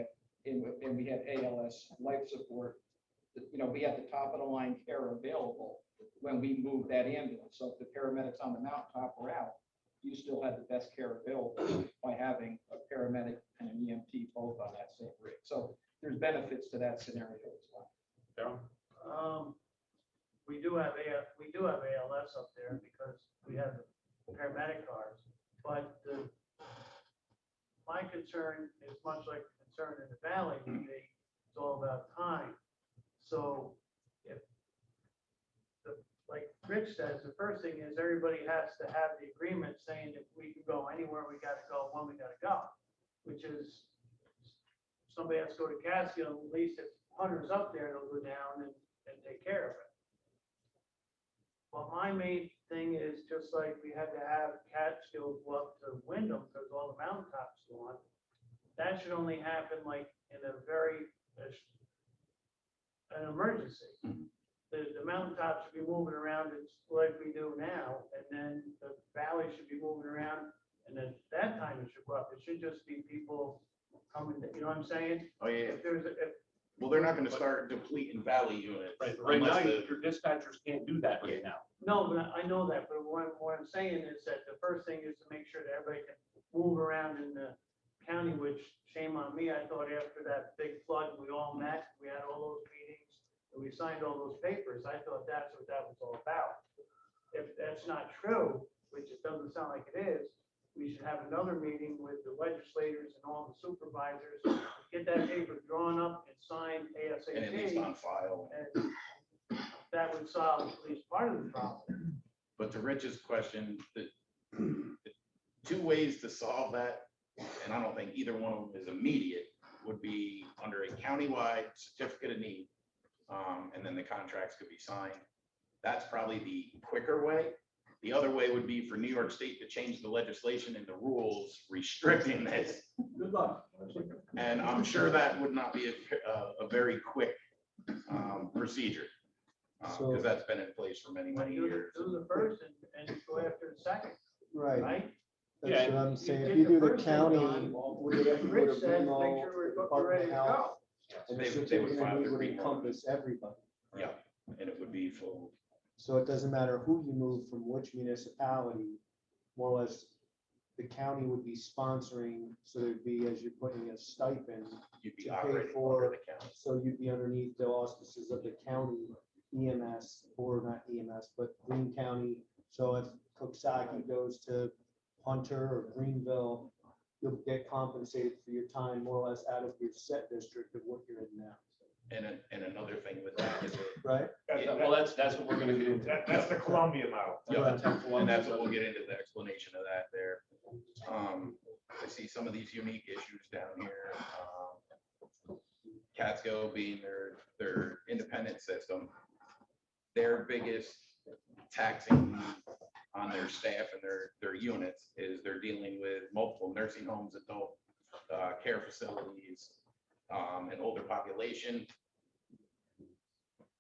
had ALS life support. We had the top of the line care available when we moved that ambulance. So if the paramedics on the mountaintop were out, you still had the best care available by having a paramedic and an EMT both on that same rig. So there's benefits to that scenario as well. Darryl? We do have ALS up there because we have the paramedic cars, but my concern is much like the concern in the valley, it's all about time. So like Rich says, the first thing is everybody has to have the agreement saying if we can go anywhere, we gotta go when we gotta go, which is somebody has to go to Catskill, at least if Hunter's up there, they'll go down and take care of it. Well, my main thing is just like we had to have Catskills go up to Wyndham because all the mountaintops go on. That should only happen like in a very, an emergency. The mountaintop should be moving around, it's like we do now, and then the valley should be moving around, and then that time it should go up. It should just be people coming, you know what I'm saying? Oh, yeah. If there's, if, Well, they're not gonna start depleting valley units. Right, but right now, unless the- your dispatchers can't do that right now. no, but I know that, but what I'm saying is that the first thing is to make sure that everybody can move around in the county, which shame on me, I thought after that big flood, we all met, we had all those meetings, and we signed all those papers, I thought that's what that was all about. If that's not true, which it doesn't sound like it is, we should have another meeting with the legislators and all the supervisors, get that paper drawn up and signed And at least ASAP, on file. and that would solve at least part of the problem. But to Rich's question, the two ways to solve that, and I don't think either one of them is immediate, would be under a countywide certificate of need. And then the contracts could be signed. That's probably the quicker way. The other way would be for New York State to change the legislation and the rules restricting this. Good luck. And I'm sure that would not be a very quick procedure. Because that's been in place for many, many years. Do the first and go after the second, Right, right? that's Yeah, what I'm saying. did If you the do the first thing, county, Don. would it have to go Rich to said, make Bremo, sure we're Department ready of to Health? go. And the They would certificate file of need the would Bremo. encompass everybody. Yeah, and it would be full. So it doesn't matter who you move from which municipality, more or less, the county would be sponsoring, so there'd be, as you're putting a stipend, You'd be To pay operating for- under the county. so you'd be underneath the auspices of the county EMS, or not EMS, but Green County. So if Cooksaki goes to Hunter or Greenville, you'll get compensated for your time more or less out of your set district of what you're in now, And another thing with that is, right? Well, that's what we're gonna get into. That's the Columbia model. and that's what we'll get into the explanation of that there. I see some of these unique issues down here. Catskill being their independent system. Their biggest taxing on their staff and their units is they're dealing with multiple nursing homes, adult care facilities, an older population.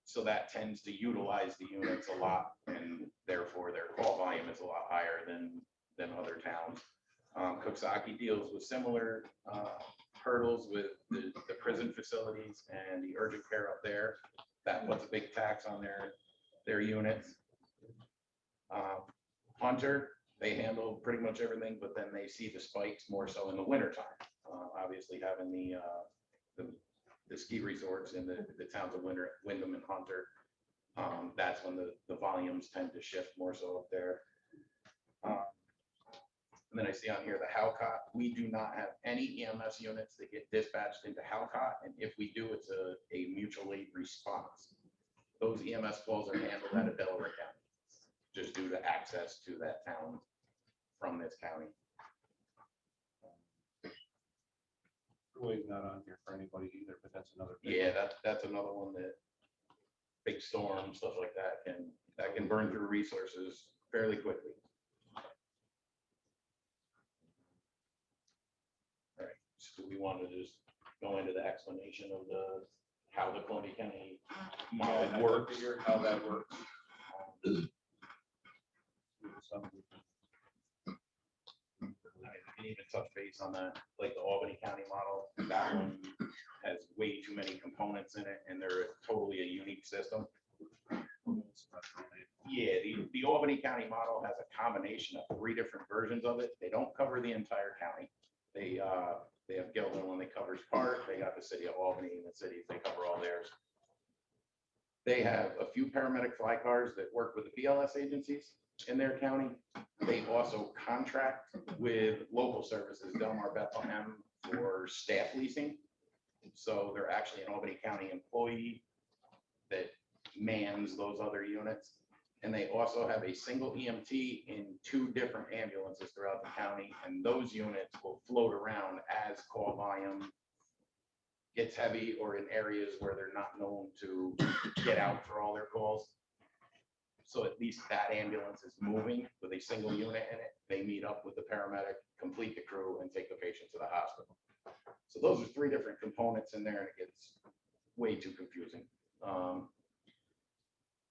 So that tends to utilize the units a lot, and therefore their call volume is a lot higher than other towns. Cooksaki deals with similar hurdles with the prison facilities and the urgent care up there. That puts a big tax on their units. Hunter, they handle pretty much everything, but then they see the spikes more so in the wintertime. Obviously having the ski resorts in the towns of Wyndham and Hunter. That's when the volumes tend to shift more so up there. And then I see on here the Halcott. We do not have any EMS units that get dispatched into Halcott, and if we do, it's a mutual aid response. Those EMS calls are handled out of Delaware County, just due to access to that town from this county. Really not on here for anybody either, but that's another. big Yeah, one. that's another one that big storm, stuff like that can burn through resources fairly quickly. All right, so we want to just go into the explanation of how the Columbia County Yeah, model I works. figure how that works. I can even touch base on like the Albany County model. That one has way too many components in it, and they're totally a unique system. Yeah, the Albany County model has a combination of 3 different versions of it. They don't cover the entire county. They have Gilman when they covers part. They got the city of Albany and the cities, they cover all theirs. They have a few paramedic fly cars that work with the BLS agencies in their county. They also contract with local services, Delmar Bethlehem, for staff leasing. So they're actually an Albany County employee that mans those other units. And they also have a single EMT in 2 different ambulances throughout the county. And those units will float around as call volume gets heavy or in areas where they're not known to get out for all their calls. So at least that ambulance is moving with a single unit in it. They meet up with the paramedic, complete the crew, and take the patient to the hospital. So those are three different components in there, and it gets way too confusing.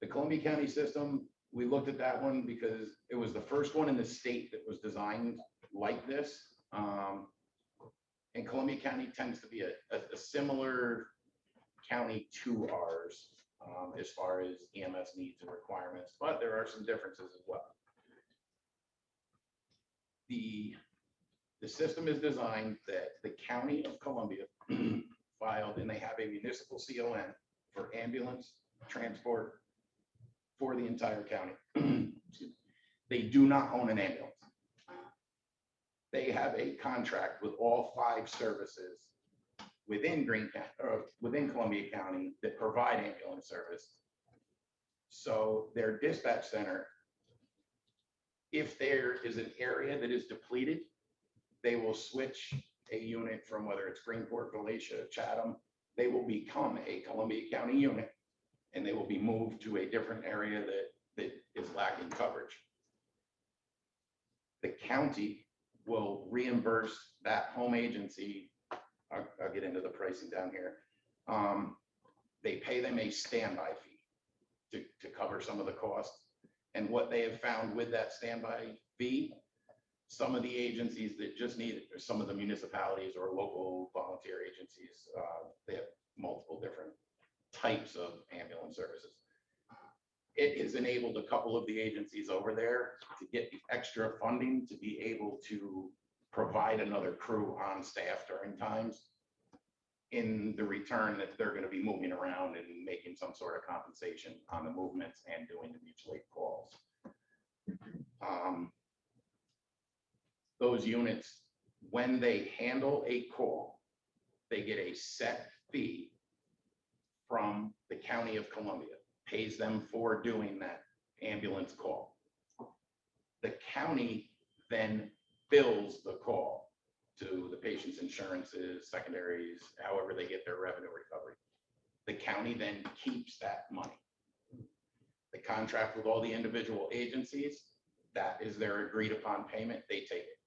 The Columbia County system, we looked at that one because it was the first one in the state that was designed like this. And Columbia County tends to be a similar county to ours as far as EMS needs and requirements, but there are some differences as well. The system is designed that the county of Columbia filed, and they have a municipal CON for ambulance transport for the entire county. They do not own an ambulance. They have a contract with all 5 services within Greene County, or within Columbia County, that provide ambulance service. So their dispatch center, if there is an area that is depleted, they will switch a unit from, whether it's Greenport, Galatia, Chatham, they will become a Columbia County unit, and they will be moved to a different area that is lacking coverage. The county will reimburse that home agency. I'll get into the pricing down here. They pay them a standby fee to cover some of the costs. And what they have found with that standby fee, some of the agencies that just need it, or some of the municipalities or local volunteer agencies, they have multiple different types of ambulance services. It has enabled a couple of the agencies over there to get the extra funding to be able to provide another crew on staff during times, in the return that they're going to be moving around and making some sort of compensation on the movements and doing the mutual aid calls. Those units, when they handle a call, they get a set fee from the County of Columbia, pays them for doing that ambulance call. The county then bills the call to the patient's insurances, secondaries, however they get their revenue recovery. The county then keeps that money. The contract with all the individual agencies, that is their agreed upon payment, they take it.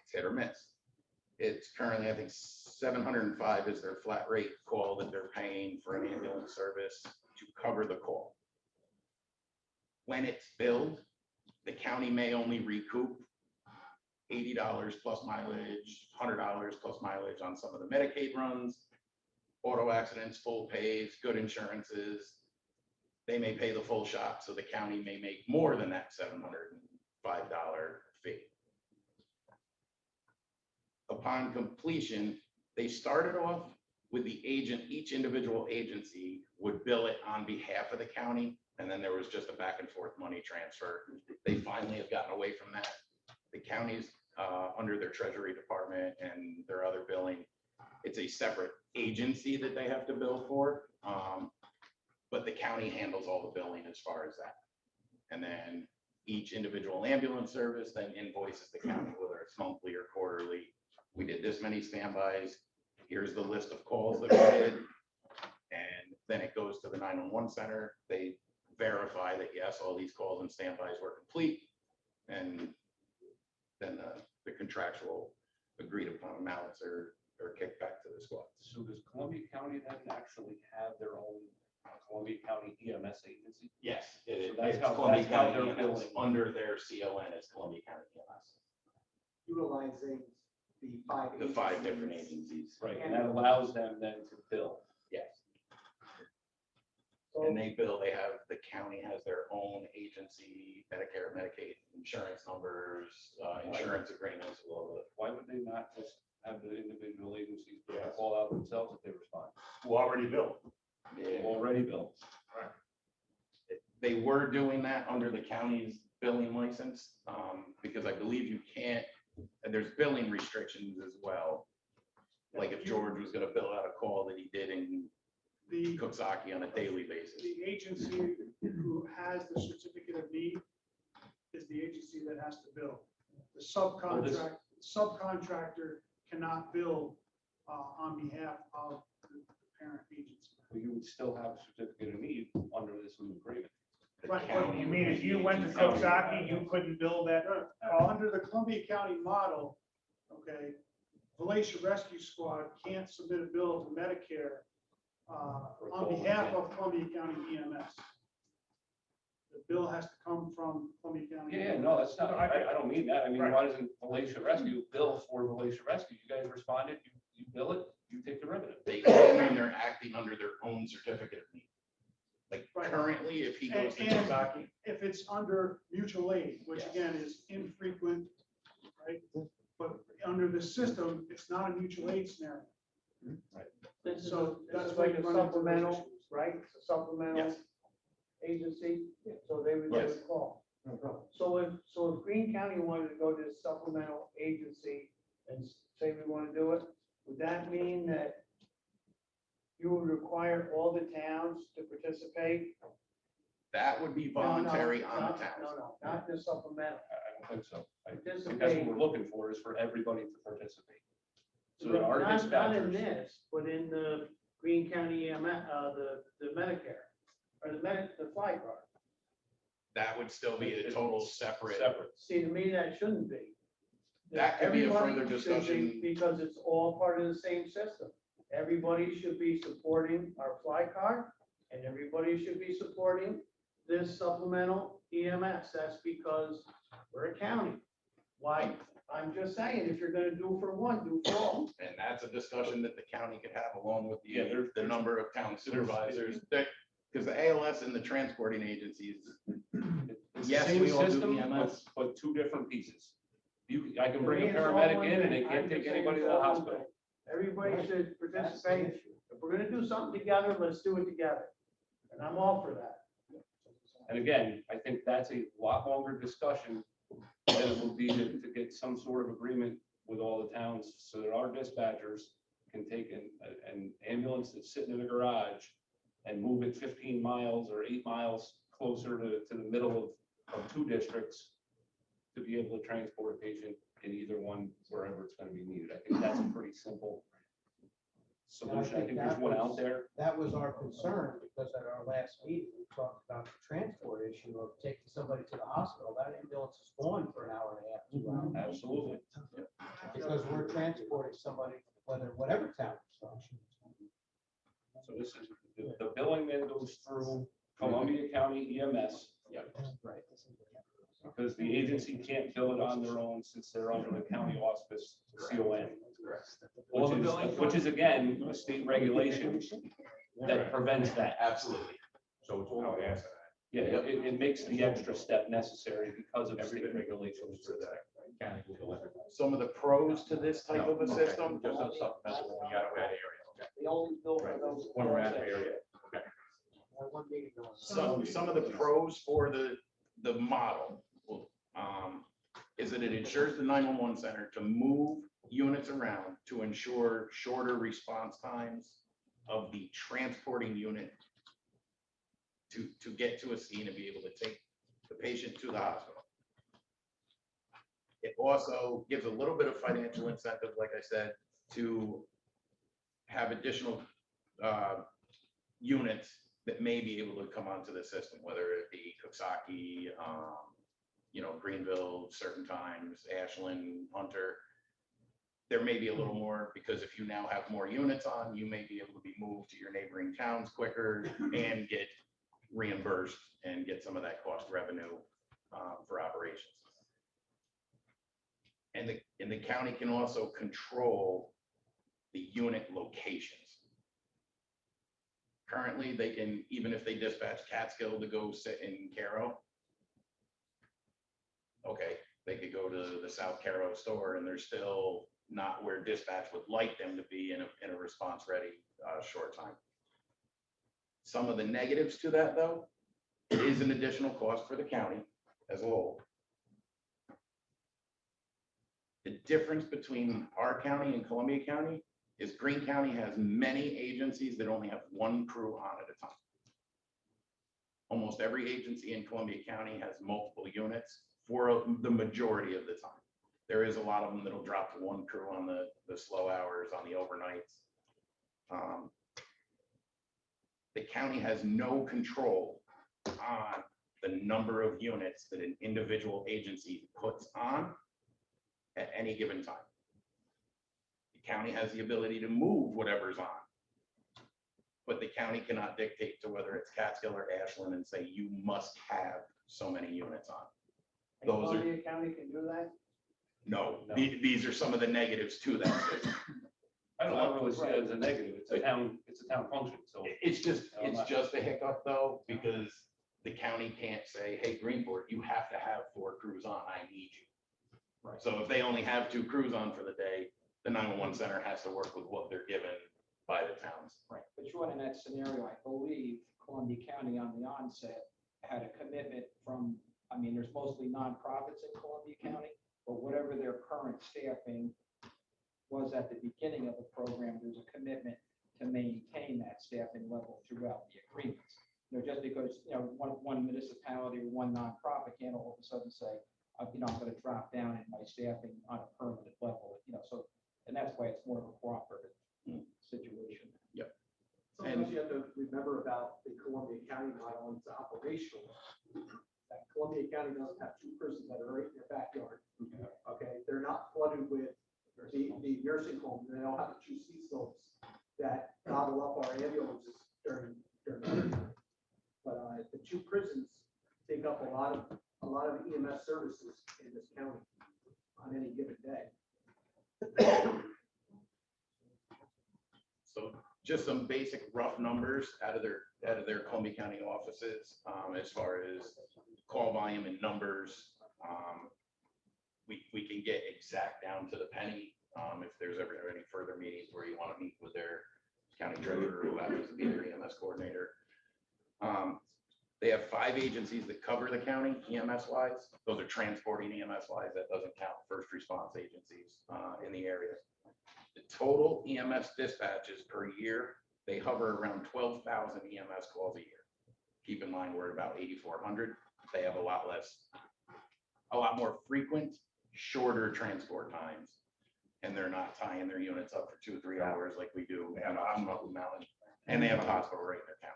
It's hit or miss. It's currently, I think, 705 is their flat rate call that they're paying for an ambulance service to cover the call. When it's billed, the county may only recoup $80 plus mileage, $100 plus mileage on some of the Medicaid runs, auto accidents, full pays, good insurances. They may pay the full shot, so the county may make more than that $705 fee. Upon completion, they started off with the agent, each individual agency would bill it on behalf of the county, and then there was just a back and forth money transfer. They finally have gotten away from that. The counties, under their treasury department and their other billing, it's a separate agency that they have to bill for, but the county handles all the billing as far as that. And then each individual ambulance service then invoices the county, whether it's monthly or quarterly. We did this many standbys. Here's the list of calls that we did. And then it goes to the 911 center. They verify that, yes, all these calls and standbys were complete. And then the contractual agreed upon amounts are kicked back to the squad. So does Columbia County then actually have their own Columbia County EMS agency? Yes, So that's it's how- Columbia that's how County they're EMS. billing. Under their CON is Columbia County EMS. Utilizing the 5. The 5 agencies. different agencies. Right, and that allows them then to bill. Yes. So And they bill, the county has their own agency, Medicare, Medicaid, insurance numbers, insurance agreements, all of it. Why would they not just have the individual agencies put the call out themselves if they respond? Who already built. Already billed. They were doing that under the county's billing license, because I believe you can't, and there's billing restrictions as well. Like if George was gonna bill out a call that he did in the, Cooksaki on a daily basis. the agency who has the certificate of need is the agency that has to bill. The subcontractor cannot bill on behalf of the parent agency. But you would still have a certificate of need under this new agreement. The Right, county. you mean if you went to Coxsackie, you couldn't bill that call? Under the Columbia County model, okay, Volusia Rescue Squad can't submit a bill to Medicare on behalf of Columbia County EMS. The bill has to come from Columbia County. Yeah, no, that's not, I don't mean that. I mean, Right. why doesn't Malaysia Rescue bill for Malaysia Rescue? You guys responded, you bill it, you take the revenue. They claim they're acting under their own certificate of need. Like Right. currently, if he goes to And- Coxsackie, If it's under mutual aid, which again is infrequent, right? But under the system, it's not a mutual aid scenario. This is, So this that's is why like you a run into those supplemental, issues. right? It's a supplemental Yes. agency, so they would Yes. call. So if Green County wanted to go to this supplemental agency and say we want to do it, would that mean that you would require all the towns to participate? that would be No, no, voluntary on the no, towns. No, not the supplemental. I don't think so. I think that's Participate. what we're looking for, is for everybody to participate. So that Not our not in dispatchers, this, but in the Green County EMS, the Medicare, or the fly card. That would still be a total separate. See, to me, that shouldn't be. That could be a further Everybody should be- discussion. Because it's all part of the same system. Everybody should be supporting our fly card, and everybody should be supporting this supplemental EMS. That's because we're a county. Why? I'm just saying, if you're gonna do for one, do for all. And that's a discussion that the county could have along with Yeah, there's- the number of town supervisors. Because the ALS and the transporting agencies, it's the Yes, same we all do system, EMS. but two different pieces. I can bring To a me, it's all paramedic one in and thing. they can't I'm take just saying anybody to it's the all one hospital. thing. Everybody should That's the participate. issue. If we're gonna do something together, let's do it together. And I'm all for that. And again, I think that's a lot longer discussion than it will be to get some sort of agreement with all the towns so that our dispatchers can take an ambulance that's sitting in a garage and move it 15 miles or 8 miles closer to the middle of two districts to be able to transport a patient in either one, wherever it's going to be needed. I think that's a pretty simple solution. I think there's one out there. That was our concern, because at our last meeting, we talked about the transport issue of taking somebody to the hospital. That ambulance is gone for an hour and a half, 2 hours. Absolutely. Because we're transporting somebody, whatever town. it's from. So this is, the billing then goes through Columbia County EMS. Right. Because the agency can't bill it on their own since they're under the county auspice CON. Which is again, a state regulation that prevents that. absolutely. So it's all yes. Yeah, it makes the extra step necessary because of state regulations for that. mechanical delivery. Some of the pros to this type of a Okay, system, just a supplemental when we got to that area. They only bill for those. When we're at the area. One meeting going. some of the pros for the model is that it ensures the 911 center to move units around to ensure shorter response times of the transporting unit to get to a scene and be able to take the patient to the hospital. It also gives a little bit of financial incentive, like I said, to have additional units that may be able to come onto the system, whether it be Coxsackie, Greenville, certain times, Ashland, Hunter. There may be a little more, because if you now have more units on, you may be able to be moved to your neighboring towns quicker and get reimbursed and get some of that cost revenue for operations. And the county can also control the unit locations. Currently, they can, even if they dispatch Catskill to go sit in Caro, okay, they could go to the South Caro store and they're still not where dispatch would like them to be in a response ready short time. Some of the negatives to that, though, it is an additional cost for the county as a whole. The difference between our county and Columbia County is Greene County has many agencies that only have one crew on at a time. Almost every agency in Columbia County has multiple units for the majority of the time. There is a lot of them that'll drop to one crew on the slow hours, on the overnights. The county has no control on the number of units that an individual agency puts on at any given time. The county has the ability to move whatever's on, but the county cannot dictate to whether it's Catskill or Ashland and say, you must have so many units on. And Those are, Columbia County can do that? no, No. these are some of the negatives to that system. I don't really see it as a negative. It's a town function, so. It's just a hiccup though, because the county can't say, hey, Greenport, you have to have 4 crews on, I need you. Right. So if they only have 2 crews on for the day, the 911 center has to work with what they're given by the towns. Right, but you in that scenario, I believe Columbia County on the onset had a commitment from, I mean, there's mostly nonprofits in Columbia County, but whatever their current staffing was at the beginning of the program, there's a commitment to maintain that staffing level throughout the agreements. Just because, one municipality or one nonprofit can't all of a sudden say, I'm going to drop down in my staffing on a permanent level, so, and that's why it's more of a cooperative situation. Something else you have to remember about the Columbia County model, and it's operational. That Columbia County doesn't have 2 prisons that are right in their backyard. Okay, they're not flooded with the nursing homes, and they don't have the 2 sea slopes that gobble up our ambulances during winter time. But the 2 prisons take up a lot of EMS services in this county on any given day. So just some basic rough numbers out of their Columbia County offices, as far as call volume and numbers. We can get exact down to the penny, if there's ever any further meetings where you want to meet with their county treasurer, who happens to be their EMS coordinator. They have 5 agencies that cover the county EMS wise. Those are transporting EMS wise. That doesn't count first response agencies in the area. The total EMS dispatches per year, they hover around 12,000 EMS calls a year. Keep in mind, we're at about 8,400. They have a lot more frequent, shorter transport times. And they're not tying their units up for 2 or 3 hours like we do on Blue Mountain. And they have a hospital right in their county.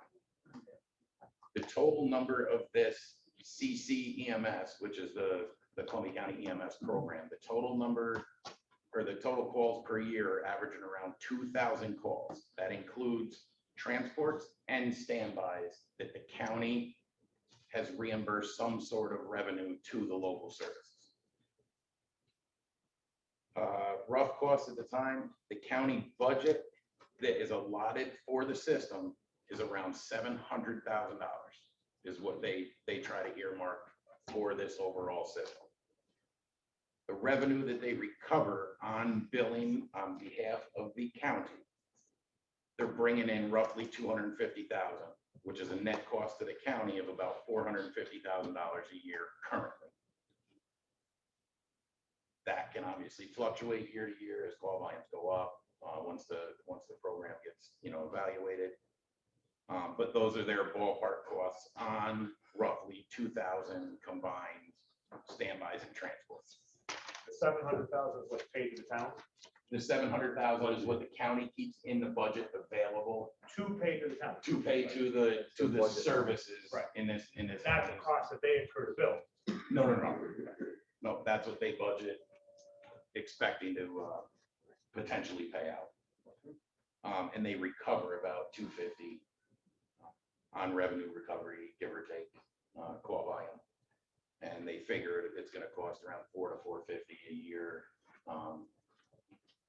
The total number of this CC EMS, which is the Columbia County EMS program, the total number or the total calls per year are averaging around 2,000 calls. That includes transports and standbys that the county has reimbursed some sort of revenue to the local services. Rough cost at the time, the county budget that is allotted for the system is around $700,000 is what they try to earmark for this overall system. The revenue that they recover on billing on behalf of the county, they're bringing in roughly $250,000, which is a net cost to the county of about $450,000 a year currently. That can obviously fluctuate year to year as call volumes go up, once the program gets evaluated. But those are their ballpark costs on roughly 2,000 combined standbys and transports. The 700,000 is what's paid to the town, The 700,000 is what the county keeps in the budget available to pay to the town. to pay to the services Right. in this. Not the cost that they incur to bill. No, that's what they budget, expecting to potentially pay out. And they recover about 250 on revenue recovery, give or take, call volume. And they figure it's gonna cost around $400 to $450 a year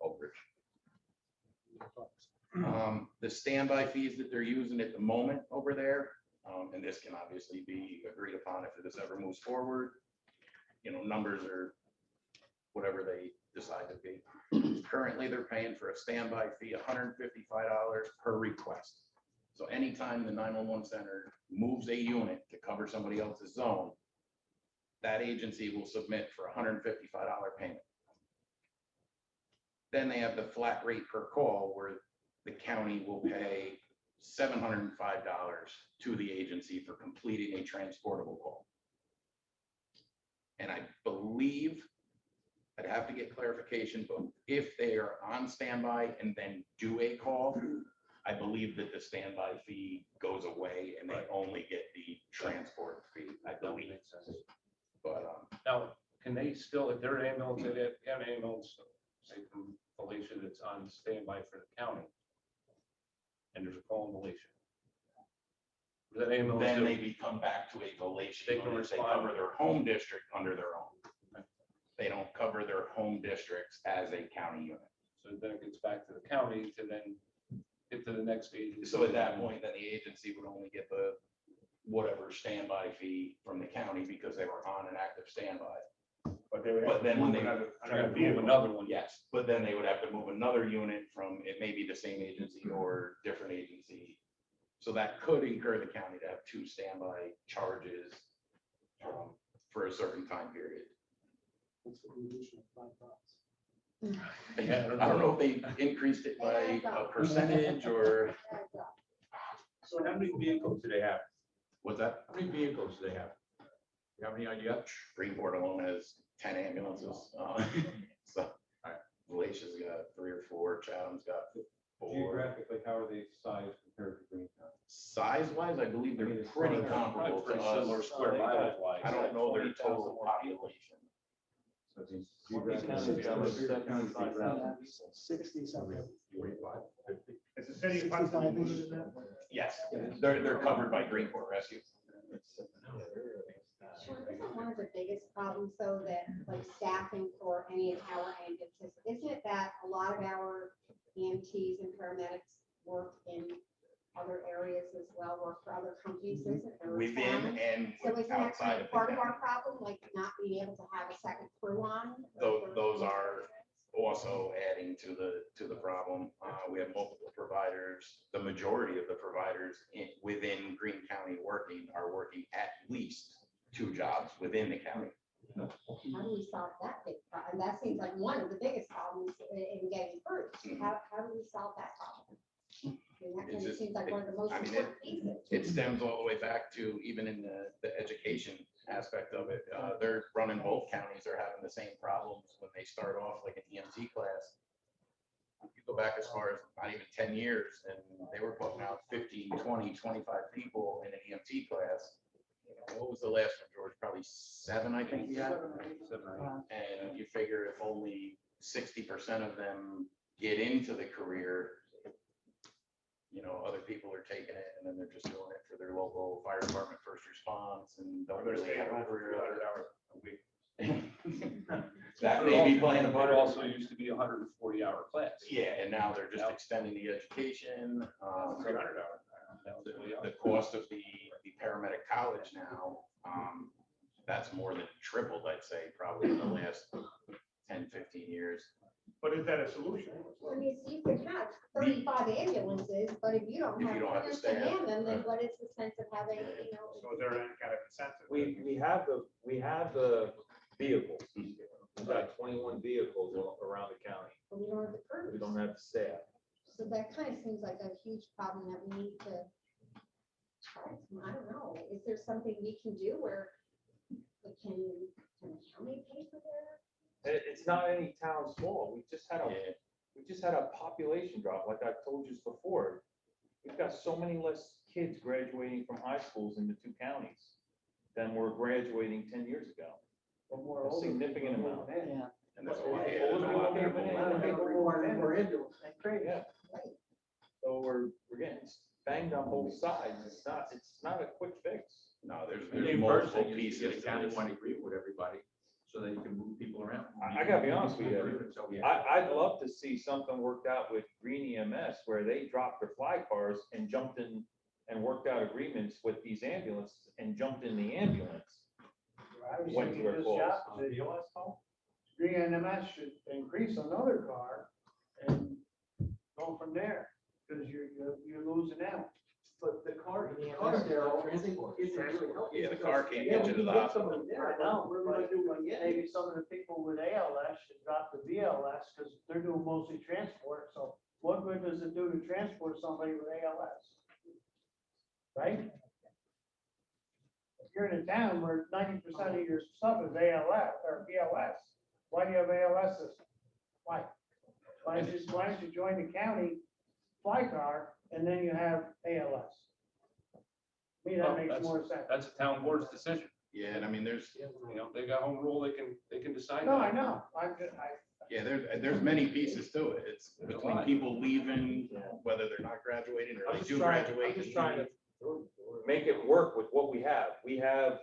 overage. The standby fees that they're using at the moment over there, and this can obviously be agreed upon if this ever moves forward. Numbers are whatever they decide to be. Currently, they're paying for a standby fee, $155 per request. So anytime the 911 center moves a unit to cover somebody else's zone, that agency will submit for a $155 payment. Then they have the flat rate per call where the county will pay $705 to the agency for completing a transportable call. And I believe, I'd have to get clarification, but if they are on standby and then do a call, I believe that the standby fee goes away and they only get the transport fee, I That believe. makes sense. But, Now, can they still, if they're an ambulance, they have an ambulance, say from Felicia that's on standby for the county, and there's a call in Felicia. That ambulance, then they do- become back to a Valatia They can unit. They respond. cover their home district under their own. They don't cover their home districts as a county unit. so then it gets back to the county to then get to the next stage. So at that point, then the agency would only get the whatever standby fee from the county because they were on an active standby. But they would But have to then when move they- another Try to move vehicle. another one. Yes, but then they would have to move another unit from, it may be the same agency or different agency. So that could incur the county to have two standby charges for a certain time period. That's what we usually find out. Yeah, I don't know if they increased it by a percentage or, So how many vehicles do they have? what's that? How many vehicles do they have? You have any idea? Greenport alone has 10 ambulances. So Galatia's got 3 or 4, Chatham's got 4. Geographically, how are they sized compared to Green County? Size wise, I believe they're pretty comparable to Pretty similar us. square mileage wise. I don't know their total population. So it means Geographically, geographically, 60 something. 45, 50? Is the city of Hudson included in that? Yes, they're covered by Greenport Rescue. Sure, isn't one of the biggest problems though that like staffing for any of our ambulances, isn't it that a lot of our EMTs and paramedics work in other areas as well, work for other companies, isn't there? Within and So isn't that outside kind of of the part of county. our problem, like not being able to have a second crew on? Those are also adding to the problem. We have multiple providers. The majority of the providers within Greene County are working at least 2 jobs within the county. How do we solve that big problem? That seems like one of the biggest problems in getting crews. How do we solve that problem? I mean, that It's kind of just- seems like one of the most I mean, important pieces. It stems all the way back to even in the education aspect of it. They're running, both counties are having the same problems when they start off like an EMT class. You go back as far as not even 10 years and they were putting out 15, 20, 25 people in an EMT class. What was the last one, George? Probably 7, I think we had. And you figure if only 60% of them get into the career, other people are taking it and then they're just doing it for their local fire department, first response, and don't really have a career. 100 hours a week. That may be playing a But part it also. also used to be a 140-hour class. Yeah, and now they're just extending the education. 300 hours. That was really The cost of the paramedic college now, that's more than tripled, I'd say, probably in the last 10, 15 years. But is that a solution? I mean, so you could have 35 ambulances, but if you don't If have you don't have the crews to staff, man them, then right. what is the sense of having, So is there any kind of incentive? We have the vehicles. We've got 21 vehicles around the county. but we don't have the crews? We don't have the staff. So that kind of seems like a huge problem that we need to, I don't know, is there something we can do where we can the county pay for their? It's not any town small. Yeah. We just had a population drop, like I've told you before. We've got so many less kids graduating from high schools in the 2 counties than were graduating 10 years ago. A significant amount. Yeah. And that's Older why. people Crazy. Yeah. So we're getting banged on both sides. It's not a quick fix. No, there's The multiple first thing is to pieces. get a to this. countywide agreement with everybody, so that you can move people around. I gotta be honest with you. So, yeah. I'd love to see something worked out with Green EMS where they dropped their fly cars and jumped in and worked out agreements with these ambulances and jumped in the ambulance. I was Went to thinking their this calls. job, the Green NMS should increase another car and go from there, because you're losing out. But the car there isn't really helping. Yeah, the car can't Yeah, get you we to the can get hospital. someone there, I know, we're gonna do one, yeah. Maybe some of the people with ALS should drop the BLS, because they're doing mostly transport, so what good does it do to transport somebody with ALS? Right? If you're in a town where 90% of your stuff is ALS or BLS, why do you have ALS system? Why? Why don't you join the county fly car and then you have ALS. To me, Well, that makes that's- more sense. That's a town board's decision. Yeah, and I mean, there's, You know, they got home rule, they can decide. No, that. I know, yeah, there's many pieces to it. It's There's a between lot. people leaving, whether they're not graduating or I'm they just do trying, graduate. I'm just and trying leave. to make it work with what we have. We have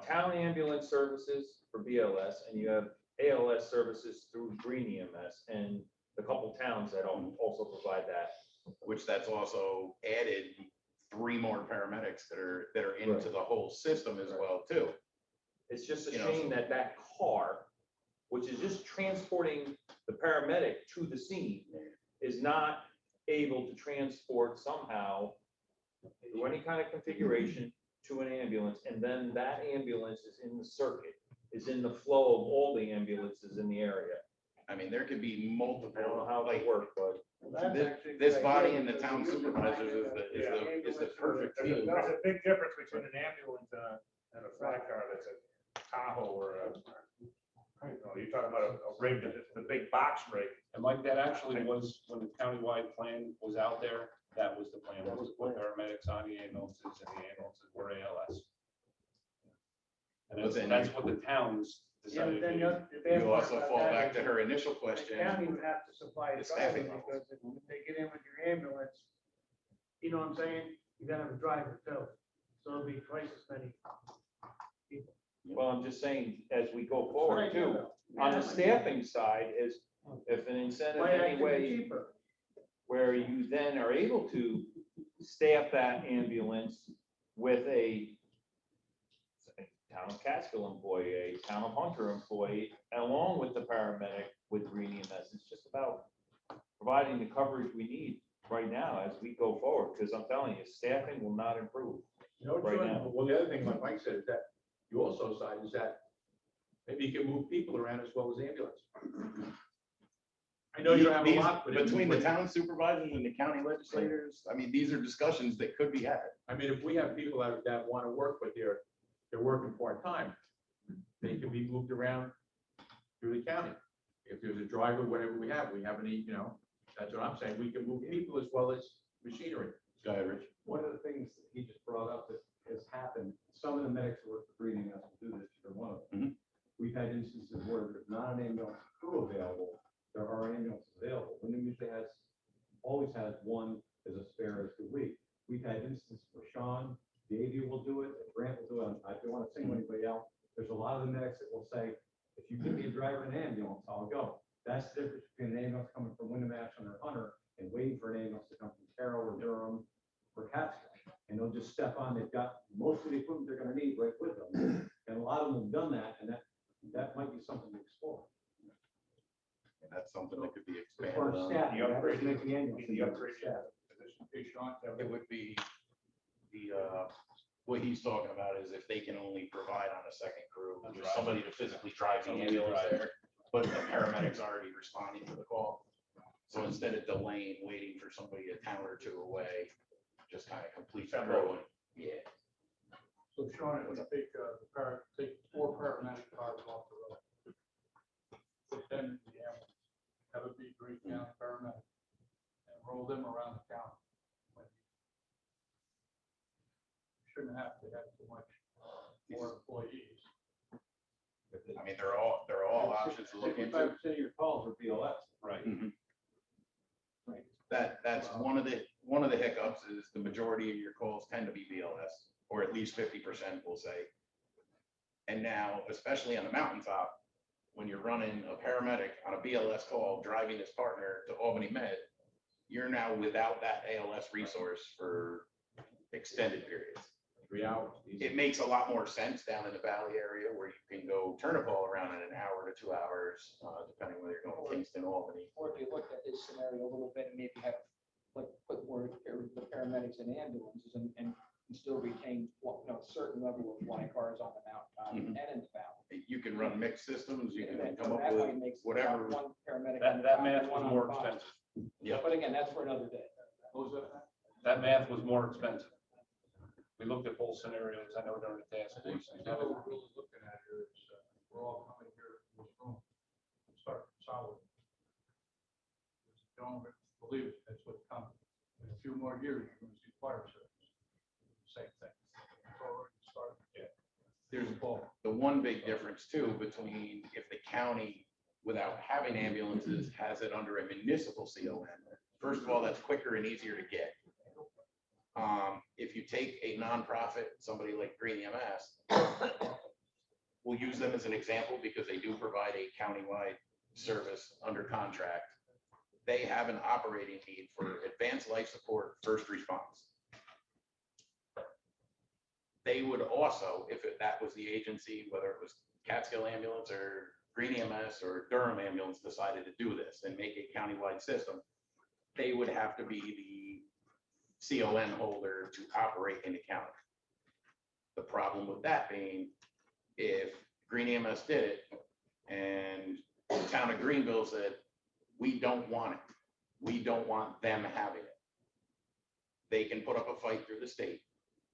town ambulance services for BLS, and you have ALS services through Green EMS, and a couple towns that also provide that. Which that's also added 3 more paramedics that are into Right. the whole system as well too. It's just a You know, shame that that car, which is just transporting the paramedic to the scene, is not able to transport somehow through any kind of configuration to an ambulance, and then that ambulance is in the circuit, is in the flow of all the ambulances in the area. I mean, there could be I don't know multiple, how like, it works, but this body and the town supervisors is the perfect There's team. a big difference between an ambulance and a flat car that's a Tahoe or a, you know, you're talking about a rig, it's the big box rig. And Mike, that actually was, when the countywide plan was out there, that was the plan, was to put paramedics on the ambulances, and the ambulances were ALS. And But then that's what the towns yeah, but decided. then to do. the bad You part also about fall that back is to her initial the question. county would have to supply the the staffing driver, levels. because if they get in with your ambulance, you know what I'm saying? You gotta have a driver too, so it'll be twice as many. well, I'm just saying, as we go That's what I forward do, too, though. on Yeah, the staffing side is, if an incentive Might actually be anyway, cheaper. where you then are able to staff that ambulance with a say, town of Catskill employee, a town of Hunter employee, along with the paramedic with Green EMS. It's just about providing the coverage we need right now as we go forward, because I'm telling you, staffing will not improve. You know, Right John, now. well, the other thing, like Mike said, is that you also side is that maybe you can move people around as well as ambulance. I know you don't have a These- lot, but. Between the town supervisors and the county legislators, I mean, these are discussions that could be had. I mean, if we have people that want to work, but they're working part-time, they can be moved around through the county. If there's a driver, whatever we have any, you know, that's what I'm saying. We can move people as well as machinery. Go ahead, Rich. One of the things that he just brought up that has happened, some of the medics who work for Green EMS will do this, you're one of them. We've had instances where there's not an ambulance crew available, there are ambulances available. Wyndham usually always has one as a spare as the week. We've had instances where Sean, Davey will do it, and Grant will do it. I don't want to single anybody out. There's a lot of the medics that will say, if you give me a driver in an ambulance, I'll go. That's the difference between an ambulance coming from Wyndham, Ashland, or Hunter, and waiting for an ambulance to come from Carroll or Durham or Catskill. And they'll just step on, they've got most of the equipment they're gonna need right with them. And a lot of them have done that, and that might be something to explore. And that's something that could be As expanded far as on. staffing, The that upgrade- doesn't make the ambulance. The upgrade. staff. Hey, Sean, It would be what he's talking about is if they can only provide on a second crew, there's somebody to physically drive the ambulance there, but the paramedic's already responding to the call. So instead of delaying, waiting for somebody a town or two away, just kind of complete the road. Yeah. So Sean, if we take, take 4 paramedic cars off the road, put them in the ambulance, have it be Green County paramedic, and roll them around the county. Shouldn't have to have too much more employees. I mean, they're all options to look into. 55% of your calls are BLS. Right. That's one of the hiccups is the majority of your calls tend to be BLS, or at least 50% will say. And now, especially on the mountaintop, when you're running a paramedic on a BLS call, driving his partner to Albany Med, you're now without that ALS resource for extended periods. 3 hours. It makes a lot more sense down in the valley area where you can go turn a call around in an hour to 2 hours, depending whether you're going to Kingston, Albany. Or if you looked at his scenario a little bit and maybe have, like, put more the paramedics in ambulances and still retain, well, you know, a certain level of flying cars on the mountain and in the valley. You can run mixed systems, you can And come up that way with makes whatever. one paramedic. on the That top math and one was on more the bottom. expensive. Yep. But again, that's for another day. What was that? That math was more expensive. We looked at both scenarios, I know during the task I think force. what we're really looking at here is, we're all coming here to this room, and start consolidating. Don't believe it, that's what's coming. few more years, you're gonna see fire service. Same thing. It's already started. Yeah. There's a ball. The one big difference too, between if the county, without having ambulances, has it under a municipal CON. First of all, that's quicker and easier to get. If you take a nonprofit, somebody like Green EMS, we'll use them as an example because they do provide a countywide service under contract. They have an operating need for advanced life support, first response. They would also, if that was the agency, whether it was Catskill Ambulance or Green EMS or Durham Ambulance decided to do this and make a countywide system, they would have to be the CON holder to operate in the county. The problem with that being, if Green EMS did it and the town of Greenville said, we don't want it, we don't want them having it, they can put up a fight through the state,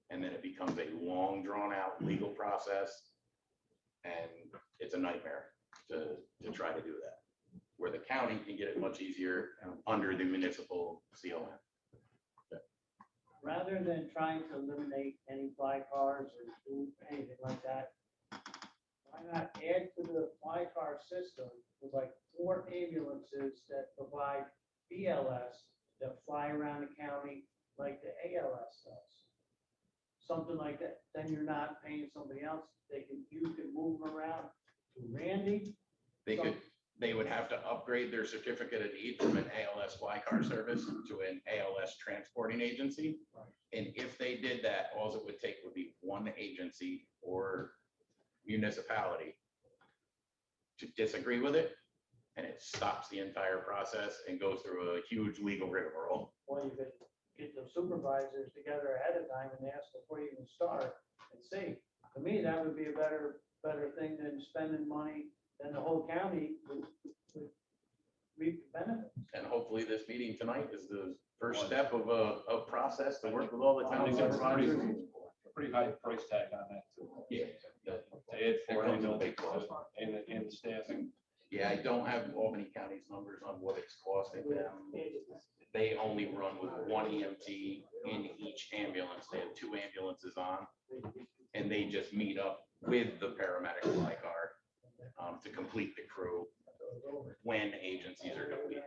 and then it becomes a long drawn out legal process, and it's a nightmare to try to do that, where the county can get it much easier under the municipal CON. Rather than trying to eliminate any fly cars or do anything like that, why not add to the fly car system with like 4 ambulances that provide BLS that fly around the county like the ALS does? Something like that, then you're not paying somebody else, you can move them around to Randy. They would have to upgrade their certificate of need from an ALS fly car service to an ALS transporting agency. And if they did that, all it would take would be one agency or municipality to disagree with it, and it stops the entire process and goes through a huge legal rigmarole. Well, you could get the supervisors together ahead of time and ask before you even start and see. To me, that would be a better thing than spending money, than the whole county would reap the benefits. And hopefully this meeting tonight is the first step of a process to work with all the town supervisors. Pretty high price tag on that too. Yeah. To add There 4 comes a big ambulances cost. and the staffing. Yeah, I don't have Albany County's numbers on what it's costing them. They only run with one EMT in each ambulance. They have 2 ambulances on, and they just meet up with the paramedic fly car to complete the crew when agencies are complete.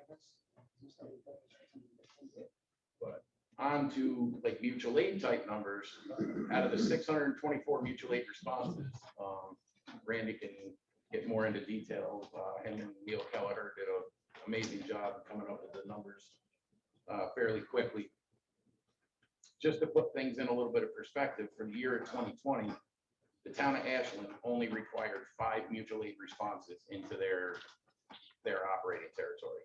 But on to like mutual aid type numbers, out of the 624 mutual aid responses, Randy can get more into detail. Him and Neil Kelleher did an amazing job coming up with the numbers fairly quickly. Just to put things in a little bit of perspective, for the year of 2020, the town of Ashland only required 5 mutual aid responses into their operating territory.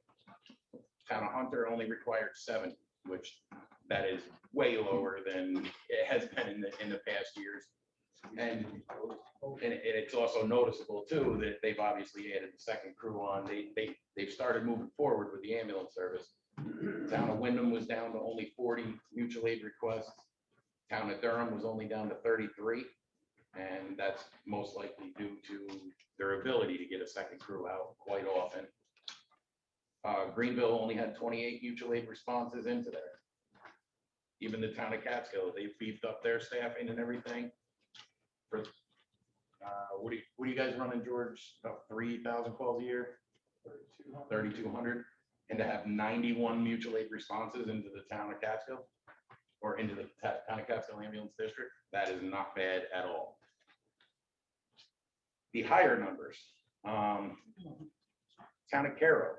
Town of Hunter only required 7, which that is way lower than it has been in the past years. And it's also noticeable too that they've obviously added the second crew on. They've started moving forward with the ambulance service. Town of Wyndham was down to only 40 mutual aid requests. Town of Durham was only down to 33. And that's most likely due to their ability to get a second crew out quite often. Greenville only had 28 mutual aid responses into there. Even the town of Catskill, they beefed up their staffing and everything. For what are you guys running, George? About 3,000 calls a year? 3,200. And to have 91 mutual aid responses into the town of Catskill or into the town of Catskill Ambulance District, that is not bad at all. The higher numbers, town of Caro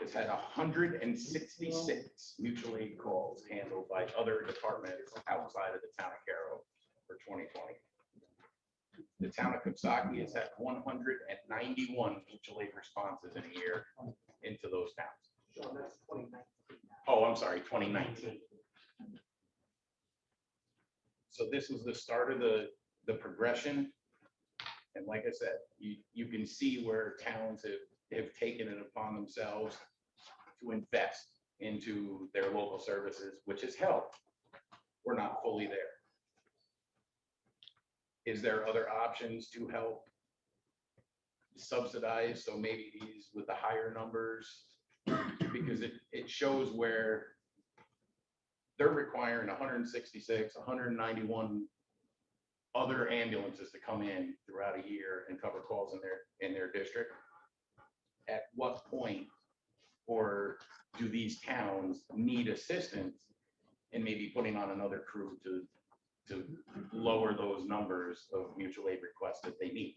has had 166 mutual aid calls handled by other departments outside of the town of Caro for 2020. The town of Coxsackie has had 191 mutual aid responses in a year into those towns. Oh, I'm sorry, 2019. So this was the start of the progression. And like I said, you can see where towns have taken it upon themselves to invest into their local services, which has helped. We're not fully there. Is there other options to help subsidize? So maybe these with the higher numbers, because it shows where they're requiring 166, 191 other ambulances to come in throughout a year and cover calls in their district. At what point, or do these towns need assistance in maybe putting on another crew to lower those numbers of mutual aid requests that they need?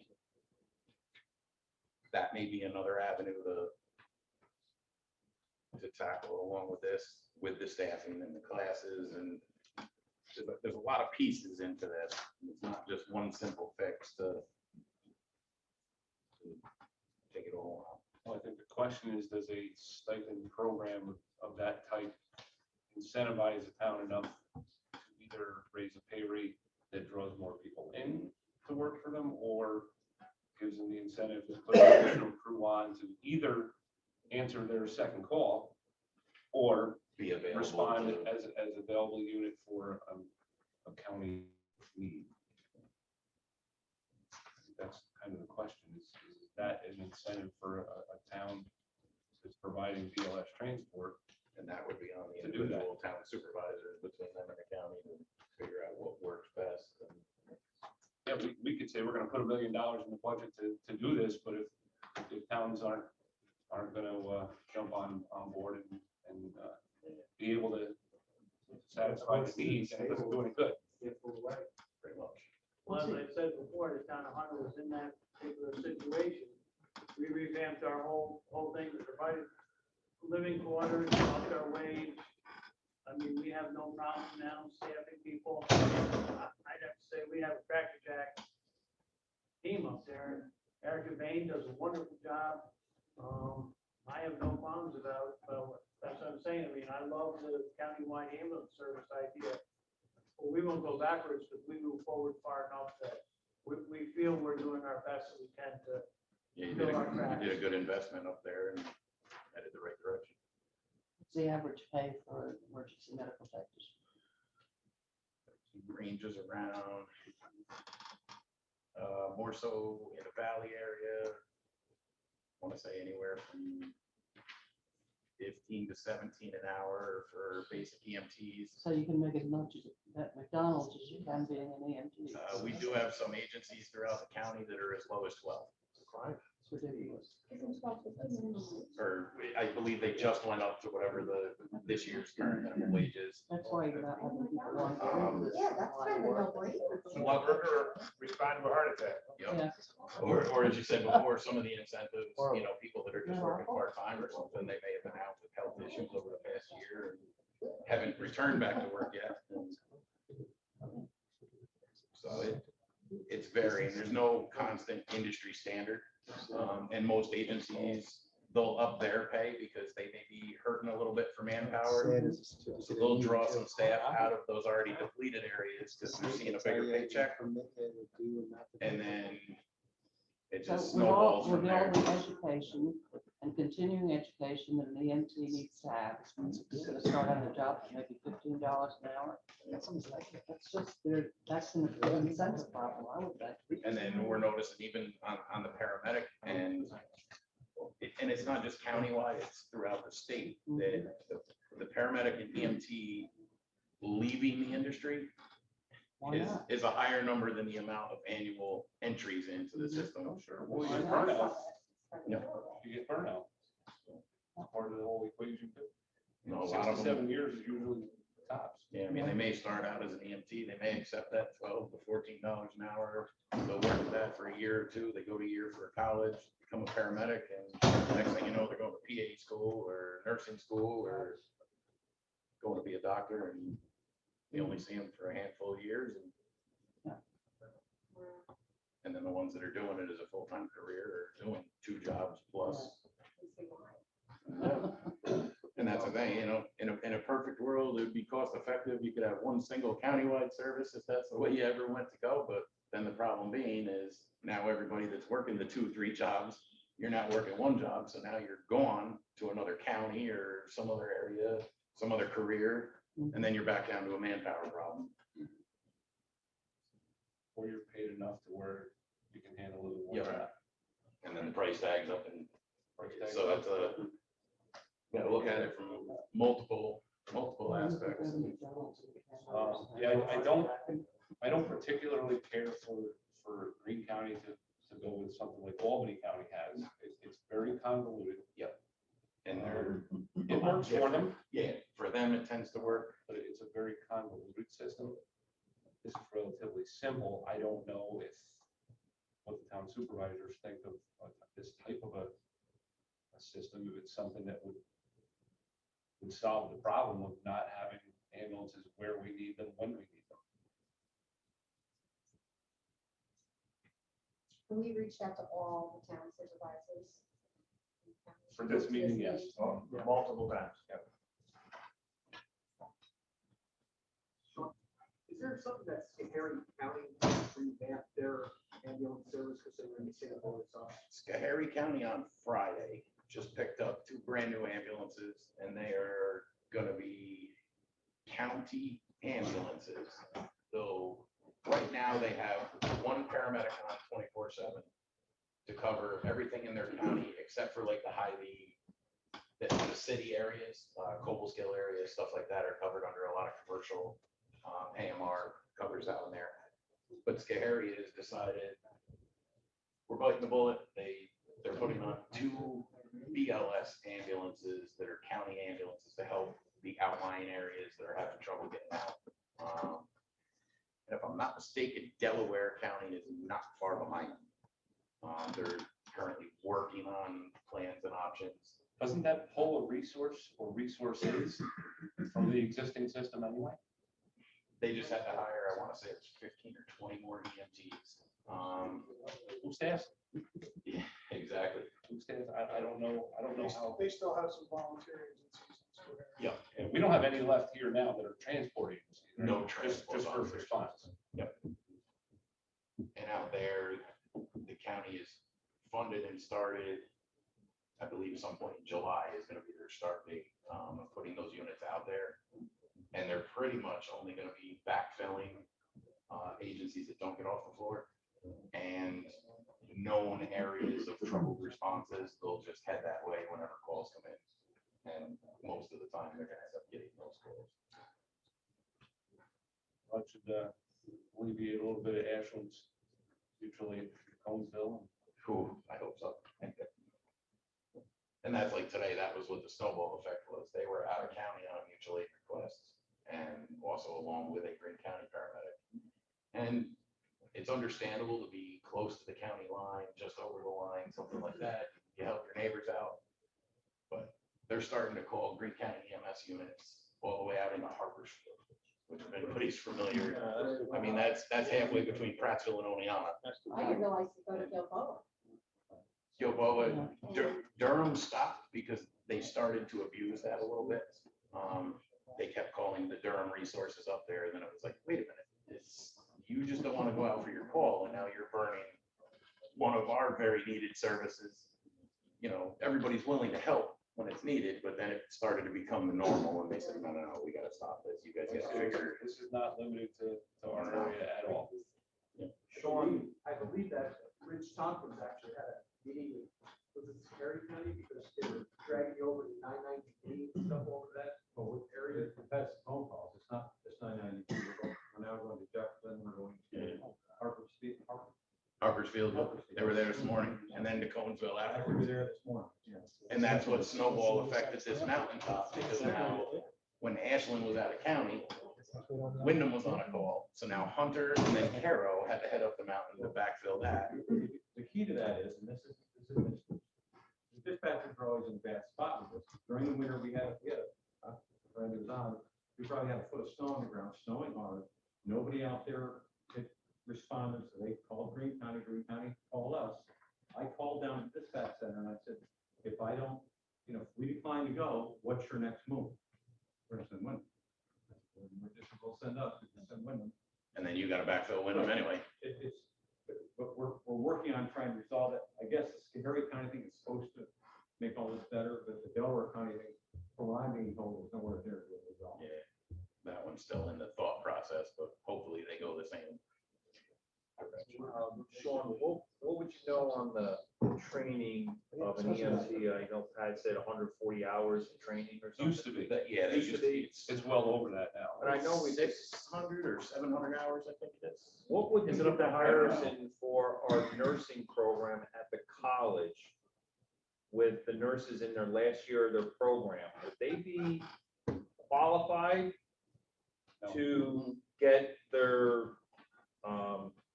That may be another avenue to tackle along with this, with the staffing and the classes, and there's a lot of pieces into this. It's not just one simple fix to take it all out. Well, I think the question is, does a stipend program of that type incentivize the town enough to either raise a pay rate that draws more people in to work for them, or gives them the incentive to put an additional crew on to either answer their second call or Be available. respond to- as available unit for a county need? That's kind of the question, is that an incentive for a town that's providing BLS transport? And that would be on the To do that. individual town supervisors between them and the county to figure out what works best. Yeah, we could say we're gonna put $1 million in the budget to do this, but if towns aren't gonna jump on board and be able to satisfy the needs, then it doesn't do any good. Pretty much. Well, as I said before, the town of Hunter was in that particular situation. We revamped our whole thing, we provided living quarters, upped our wage. I mean, we have no problem now staffing people. I'd have to say, we have a Cracker Jack team up there. Erica Bain does a wonderful job. I have no qualms about it, but that's what I'm saying. I mean, I love the countywide ambulance service idea. But we won't go backwards because we move forward far enough that we feel we're doing our best that we can to. Yeah, you Fill our did cracks. a good investment up there and headed the right direction. What's the average pay for emergency medical technician? Ranges around, more so in the valley area. I want to say anywhere from 15 to 17 an hour for basic EMTs. So you can make as much as at McDonald's as you can being an EMT. We do have some agencies throughout the county that are as low as 12. It's ridiculous. Or I believe they just went up to whatever this year's current minimum wage is. That's why you're not having people want to go into this. Yeah, that's kind of a no-brainer. Love her, respond to a heart attack. Yep. Yeah. Or as you said before, some of the incentives, people that are just working part-time or something, they may have been out with health issues over the past year and haven't returned back to work yet. So it's varying. There's no constant industry standard. And most agencies, they'll up their pay because they may be hurting a little bit for manpower. So they'll draw some staff out of those already depleted areas because they're seeing a bigger paycheck. And then it So just with all, snowballs from with all there. the education and continuing education that an EMT needs to have, it's gonna start on the job for maybe $15 an hour. That's just, that's an incentive problem, I would think. And then we're noticing even on the paramedic and it's not just countywide, it's throughout the state that the paramedic and EMT leaving the industry Why not? is a higher number than the amount of annual entries into the system. I'm sure. Well, you get burnout. You get burnout. Part of the whole equation. You know, a lot of 6 to them, 7 years is usually tops. yeah, I mean, they may start out as an EMT, they may accept that $12 to $14 an hour. They'll work with that for a year or two. They go to a year for college, become a paramedic, and next thing you know, they're going to PA school or nursing school or going to be a doctor, and you only see them for a handful of years. And then the ones that are doing it as a full-time career are doing 2 jobs plus. And that's the thing, in a perfect world, it would be cost effective. You could have one single countywide service if that's the way you ever went to go. But then the problem being is now everybody that's working the 2, 3 jobs, you're not working one job. So now you're gone to another county or some other area, some other career, and then you're back down to a manpower problem. Or you're paid enough to where you can handle a little more. Yeah. And then the price tags up, and Price tag so up. that's you gotta look at it from multiple multiple aspects. Yeah, I don't particularly care for Green County to go with something like Albany County has. It's very convoluted. And they're, It works for them, yeah, for them, it tends to work. but it's a very convoluted system. This is relatively simple. I don't know what the town supervisors think of this type of a system, if it's something that would solve the problem of not having ambulances where we need them, when we need them. We reached out to all the town supervisors. For this meeting, yes. Multiple times. Is there something that Schoharie County revamped their ambulance service because they were in the same boat as us? Schoharie County on Friday just picked up 2 brand new ambulances, and they are gonna be county ambulances. So right now they have 1 paramedic on 24/7 to cover everything in their county except for like the city areas, Cobleskill areas, stuff like that are covered under a lot of commercial AMR covers out in there. But Schoharie has decided we're biting the bullet. They're putting on 2 BLS ambulances that are county ambulances to help the outlying areas that are having trouble getting out. And if I'm not mistaken, Delaware County is not far behind them. They're currently working on plans and options. Doesn't that pull a resource or resources from the existing system anyway? They just had to hire, I want to say it's 15 or 20 more EMTs. Who staffs? Yeah, exactly. Who staffs? I don't know how. They still have some volunteer agencies. Yeah. And we don't have any left here now that are transport agencies. right? No Just transport first officers. response. And out there, the county is funded and started, I believe some point in July is going to be their start date of putting those units out there. And they're pretty much only going to be backfilling agencies that don't get off the floor and known areas of troubled responses. They'll just head that way whenever calls come in. And most of the time, they're going to end up getting those calls. That should alleviate a little bit of Ashland's mutually Conesville. Whew, I hope so. And that's like today, that was what the snowball effect was. They were out of county on a mutual aid request and also along with a Green County paramedic. And it's understandable to be close to the county line, just over the line, something like that. You help your neighbors out. But they're starting to call Green County EMS units all the way out into Harpersfield, which if anybody's familiar, I mean, that's halfway between Prattsville and Oneonta. I didn't realize to go to Gilboa. Gilboa, Durham stopped because they started to abuse that a little bit. They kept calling the Durham resources up there, and then it was like, wait a minute, you just don't want to go out for your call, and now you're burning one of our very needed services. You know, everybody's willing to help when it's needed, but then it started to become the normal, and they said, no, we got to stop this. You guys got to figure. This is not limited to our area at all. Sean, I believe that Rich Tompkins actually had a meeting with the Schoharie County because they were dragging you over to 990 and stuff over that area. That's phone calls, it's not 990. We're now going to Jefferson, we're going to Harpersfield, they were there this morning, and then to Conesville We were afterwards. there this morning, yes. And that's what snowball affected this mountaintop, because now, when Ashland was out of county, Wyndham was on a call. So now Hunter and then Caro had to head up the mountain to backfill that. The key to that is, and this is, the dispatchers are always in a bad spot with this. During the winter, we had friend who was on, we probably had a foot of snow on the ground, snowing hard. Nobody out there responded, so they called Green County called us. I called down to the dispatch center and I said, if I don't, if we decline to go, what's your next move? We're gonna send Wyndham. We'll send us, we can send Wyndham. And then you got to backfill Wyndham anyway. But we're working on trying to resolve it. I guess the Schoharie County thing is supposed to make all this better, but the Delaware County thing, from what I'm being told, is nowhere near to resolve. Yeah, that one's still in the thought process, but hopefully they go the same. Sean, what would you know on the training of an EMT? I know Pat said 140 hours of training or something. Used to be. Yeah, they Used to used to be. be. It's well over that now. But I know we did. 600 or 700 hours, I think it is. What would be Is it the up that high? comparison for our nursing program at the college with the nurses in their last year of their program? Would they be qualified No. to get their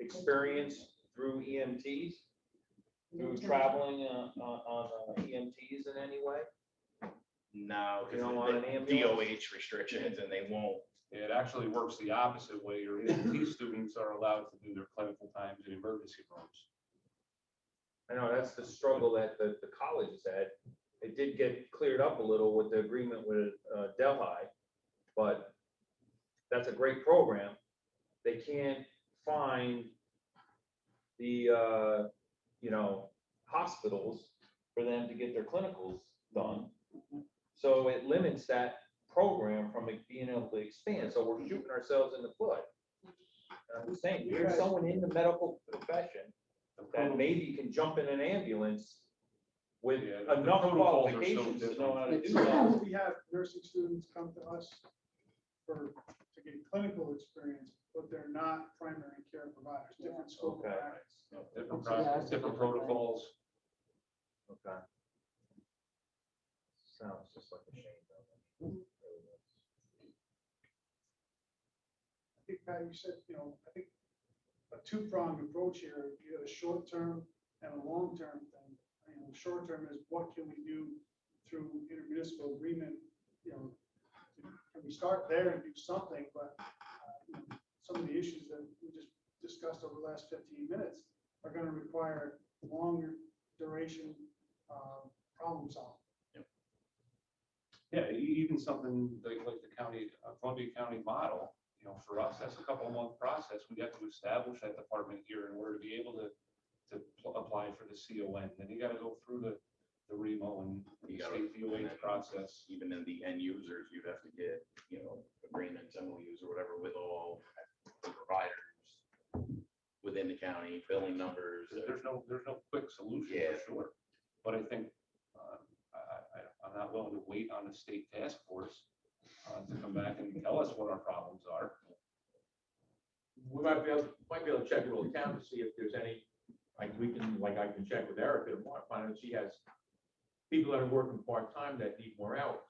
experience through EMTs? Through traveling on EMTs in any way? No, You don't want an because ambulance? DOH restrictions and they won't. It actually works the opposite way. Your EMT students are allowed to do their clinical times in emergency rooms. I know that's the struggle that the colleges had. It did get cleared up a little with the agreement with Delhi, but that's a great program. They can't find the, hospitals for them to get their clinicals done. So it limits that program from being able to expand. So we're shooting ourselves in the foot. And I'm just saying, here's someone in the medical profession that maybe can jump in an ambulance with Yeah, the enough protocols are so qualifications to know how to do So that. we have nursing students come to us to get clinical experience, but they're not primary care providers, different scope of Okay. practice. Different Yeah, process, different protocols. Okay. Sounds just like a shame, though. I think, Pat, you said, I think a two-pronged approach here, you have a short-term and a long-term thing. Short-term is what can we do through intermunicipal agreement, can we start there and do something, but some of the issues that we just discussed over the last 15 minutes are going to require longer duration problem solving. Yeah, even something like the county, Columbia County model, for us, that's a couple of month process. We have to establish that department here in order to be able to apply for the CON. Then you gotta go through the REMO and You the gotta- state DOH process. Even in the end users, you'd have to get, agreements, MOUs or whatever with all the providers within the county, billing numbers. There's no quick solution Yeah. for sure. But I think, I'm not willing to wait on the state task force to come back and tell us what our problems are. We might be able to check with the town to see if there's any, I can check with Erica tomorrow, find out if she has people that are working part-time that need more hours.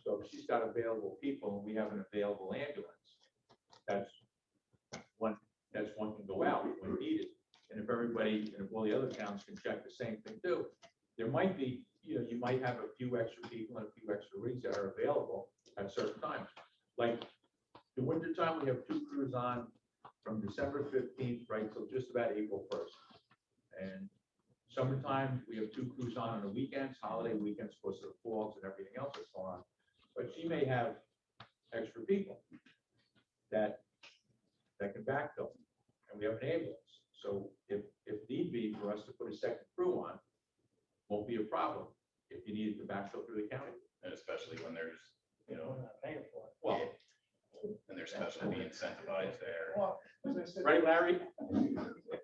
So if she's got available people and we have an available ambulance, that's one can go out when needed. And if everybody, and if all the other towns can check the same thing too, there might be, you might have a few extra people and a few extra rigs that are available at certain times. Like the winter time, we have 2 crews on from December 15th, right, till just about April 1st. And summertime, we have 2 crews on the weekends, holiday weekends, because of the falls and everything else that's going on. But she may have extra people that can backfill, and we have an ambulance. So if need be for us to put a second crew on, won't be a problem if you needed to backfill through the county. And especially when there's, Paying for it. Well, and they're especially being incentivized there. Well, as I said, right, Larry?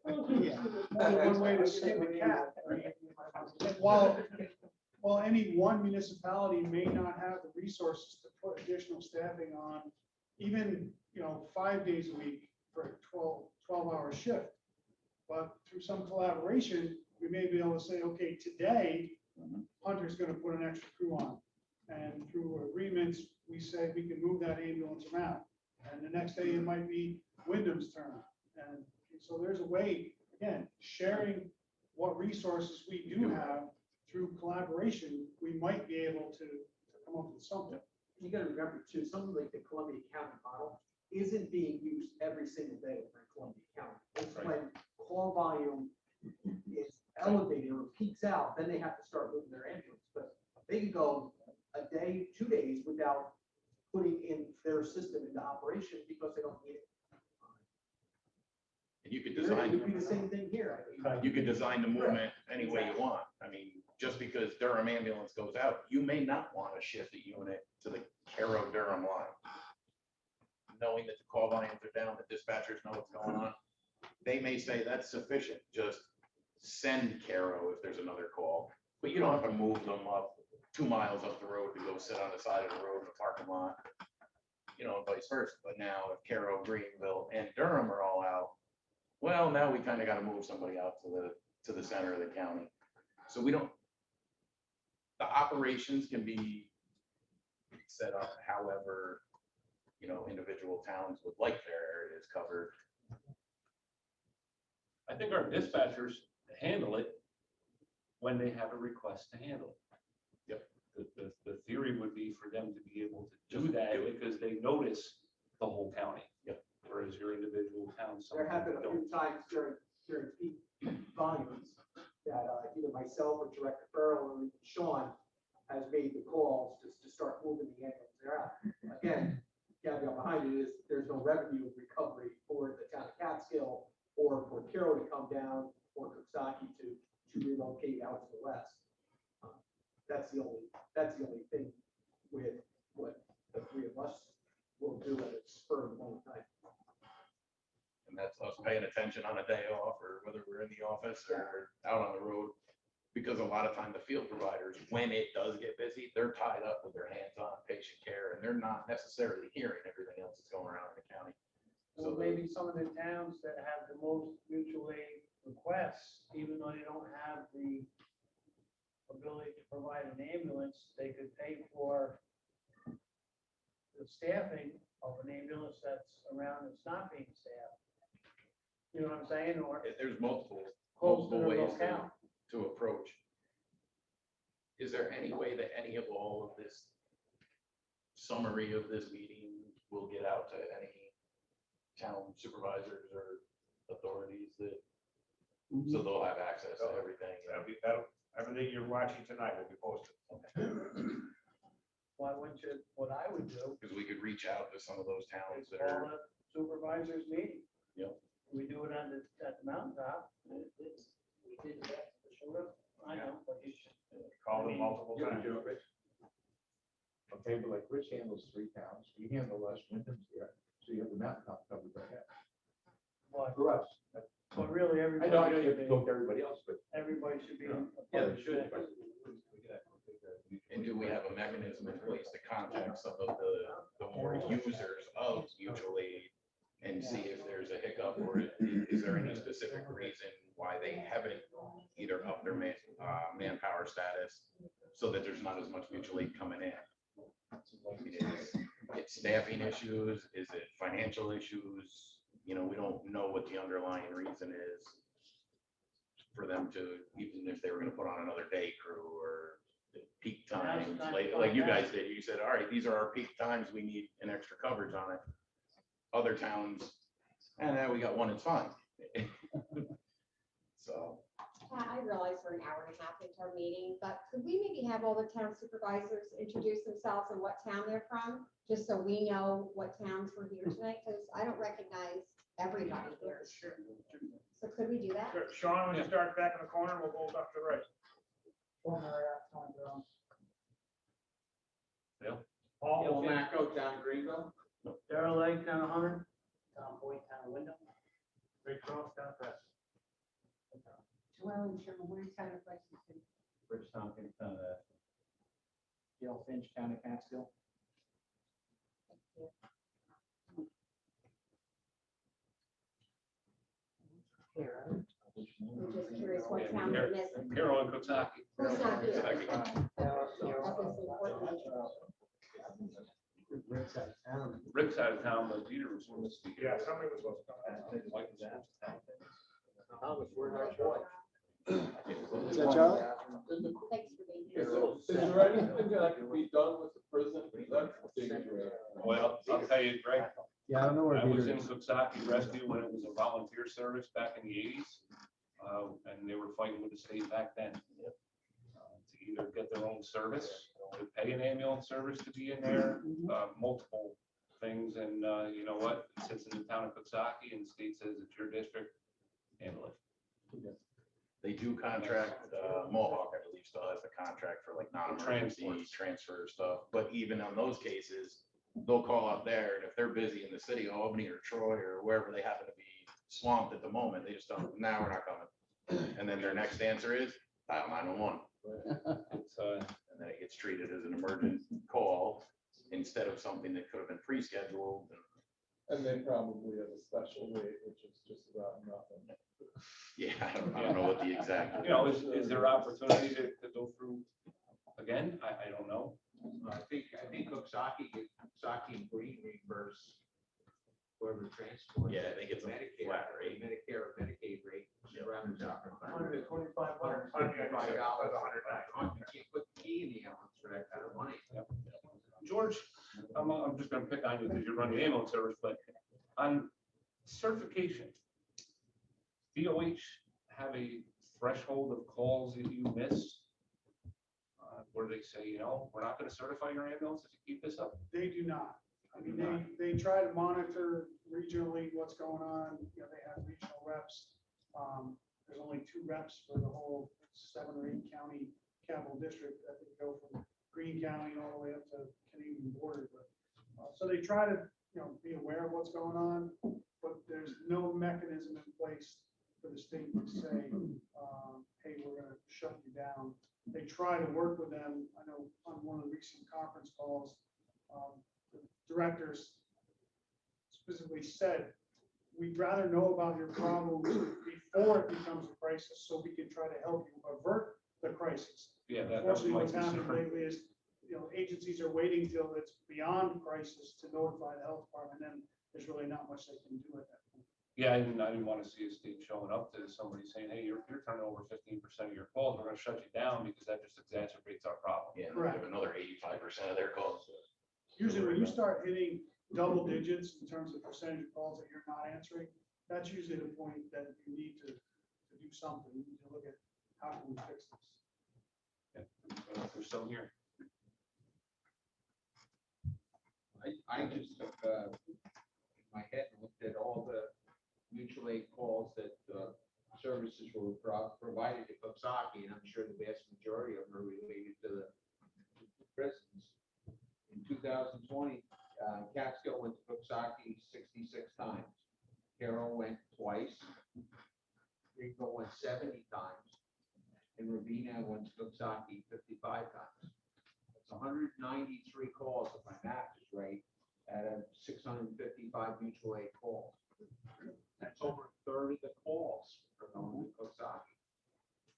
one way to skin the cat. And while any one municipality may not have the resources to put additional staffing on, even, 5 days a week for a 12-hour shift. But through some collaboration, we may be able to say, okay, today, Hunter's gonna put an extra crew on. And through agreements, we say we can move that ambulance around. And the next day, it might be Wyndham's turn. And so there's a way, again, sharing what resources we do have through collaboration, we might be able to come up with something. You gotta remember too, something like the Columbia County model isn't being used every single day over in Columbia County. It's when call volume is elevated or peaks out, then they have to start moving their ambulance. But they could go a day, 2 days without putting in their system into operation because they don't need it. And you could It design. would be the same thing here. You could design the movement any way you want. I mean, just because Durham ambulance goes out, you may not want to shift the unit to the Cairo Durham line. Knowing that the call volumes are down, the dispatchers know what's going on, they may say that's sufficient, just send Caro if there's another call. But you don't have to move them up 2 miles up the road to go sit on the side of the road in the parking lot, you know, and vice versa. But now if Caro, Greenville, and Durham are all out, well, now we kind of got to move somebody out to the center of the county. So we don't, the operations can be set up however, you know, individual towns would like their areas covered. I think our dispatchers handle it when they have a request to handle it. Yep. The theory would be for them to be able to do Just that do it. because they notice the whole county. Yep. Whereas your individual towns. There have been a don't. few times during peak volumes that either myself or Director Farrell or even Sean has made the calls just to start moving the ambulance out. Again, caveat behind it is there's no revenue recovery for the town of Catskill or for Carroll to come down or Coxsackie to relocate out to the west. That's the only thing with what the three of us will do at a spur of the moment time. And that's us paying attention on a day off or whether we're in the office or out on the road. Because a lot of time the field providers, when it does get busy, they're tied up with their hands-on patient care and they're not necessarily hearing everything else that's going around in the county. So maybe some of the towns that have the most mutual aid requests, even though they don't have the ability to provide an ambulance, they could pay for the staffing of an ambulance that's around that's not being staffed. You know what I'm saying? Or There's multiple close to multiple their ways locale. to approach. Is there any way that any of all of this summary of this meeting will get out to any town supervisors or authorities that, so they'll have access to everything? Everything you're watching tonight will be posted. Why wouldn't you, what I would do Because we could reach out to some of those towns is that call are, a supervisors meeting. Yep. We do it on at the mountaintop. We did that for sure. I know, but you should. Call them multiple You times. do it, Rich. Okay, but like Rich handles 3 towns, we handle us, Wyndham's here, so you have the mountaintop covered right now. But, For us. but really, I everybody. know you have should to be- go to everybody else, but. Everybody should be. a Yeah, part they of should. it. but- and do we have a mechanism in place to contact some of the more users of mutual aid and see if there's a hiccup or is there any specific reason why they haven't either upped their manpower status so that there's not as much mutual aid coming in? I mean, it's staffing issues, is it financial issues? You know, we don't know what the underlying reason is for them to, even if they were gonna put on another day crew or peak times, like you guys did, you said, all right, these are our peak times, we need an extra coverage on it. Other towns, and then we got one, it's fine. So, I realize we're an hour and a half into our meeting, but could we maybe have all the town supervisors introduce themselves and what town they're from? Just so we know what towns were here tonight, because I don't recognize everybody here. So could we do that? Sure. Sean, when you start back in the corner, we'll go up to the right. Paul, Macco, down Greenville. Darrell Lake, town of Hunter. Tom Boyd, town of Wyndham. Big Charles, down past. Joellen Sherman, where kind of places? Rich Tompkins, kind of that. Gail Finch, Town of Catskill. I'm just curious what town we're missing. Carroll and Coxsackie. Who's not here? Coxsackie. That's important. Rick's out of town. Rick's out of town, but Peter was supposed to be. Yeah, somebody was supposed to come. Thomas, where's our boy? Is that Charlie? Thanks for being here. Is there anything that can be done with the prison? That's dangerous. Well, I'll tell you, Greg, Yeah, I don't know where I was Peter in is. Coxsackie Rescue when it was a volunteer service back in the 80s. And they were fighting with the state back then. To either get their own service, to pay an ambulance service to be in there, multiple things. And you know what? It sits in the town of Coxsackie and the state says it's your district, handle it. They do contract, Mohawk, I believe, still has the contract for like non-emergency Transports. transfer stuff, but even on those cases, they'll call up there, and if they're busy in the city of Albany or Troy or wherever they happen to be swamped at the moment. They just don't, now we're not coming. And then their next answer is dial 911. It's, And then it gets treated as an emergent call instead of something that could have been pre-scheduled. And they probably have a special rate, which is just about nothing. Yeah, I don't know what the exact. you know, is there opportunity to go through again? I don't know. I think Coxsackie and Green reimburse whoever transports. Yeah, I think it's a Medicare, flat rate. Medicare or Medicaid rate. Yep. Rounded out. $125. $125. You can't put the key in the ambulance for that kind of money. George, I'm just gonna pick on you because you run the ambulance service, but on certification, DOH have a threshold of calls that you miss? Where they say, you know, we're not gonna certify your ambulance if you keep this up? They do not. I mean, they try to monitor regionally what's going on, you know, they have regional reps. There's only 2 reps for the whole 7 or 8 county capital district that they go from Greene County all the way up to Canadian border. But so they try to, you know, be aware of what's going on, but there's no mechanism in place for the state to say, hey, we're gonna shut you down. They try to work with them. I know on one of the recent conference calls, the directors specifically said, we'd rather know about your problems before it becomes a crisis, so we can try to help you avert the crisis. Yeah, that was Unfortunately, my what's happened concern. lately is, you know, agencies are waiting till it's beyond crisis to notify the health department, and there's really not much they can do at that point. Yeah, I didn't want to see a state showing up to somebody saying, hey, you're turning over 15% of your calls, we're gonna shut you down because that just exacerbates our problem. Yeah, and Correct. they have another 85% of their calls. Usually when you start hitting double digits in terms of percentage of calls that you're not answering, that's usually the point that you need to do something. You need to look at how can we fix this. There's some here. I just took, in my head and looked at all the mutual aid calls that services were provided to Coxsackie, and I'm sure the vast majority of them are related to the prisons. In 2020, Catskill went to Coxsackie 66 times. Carroll went twice. Greenville went 70 times. And Ravina went to Coxsackie 55 times. It's 193 calls, if my math is right, out of 655 mutual aid calls. That's over a third of the calls are going to Coxsackie.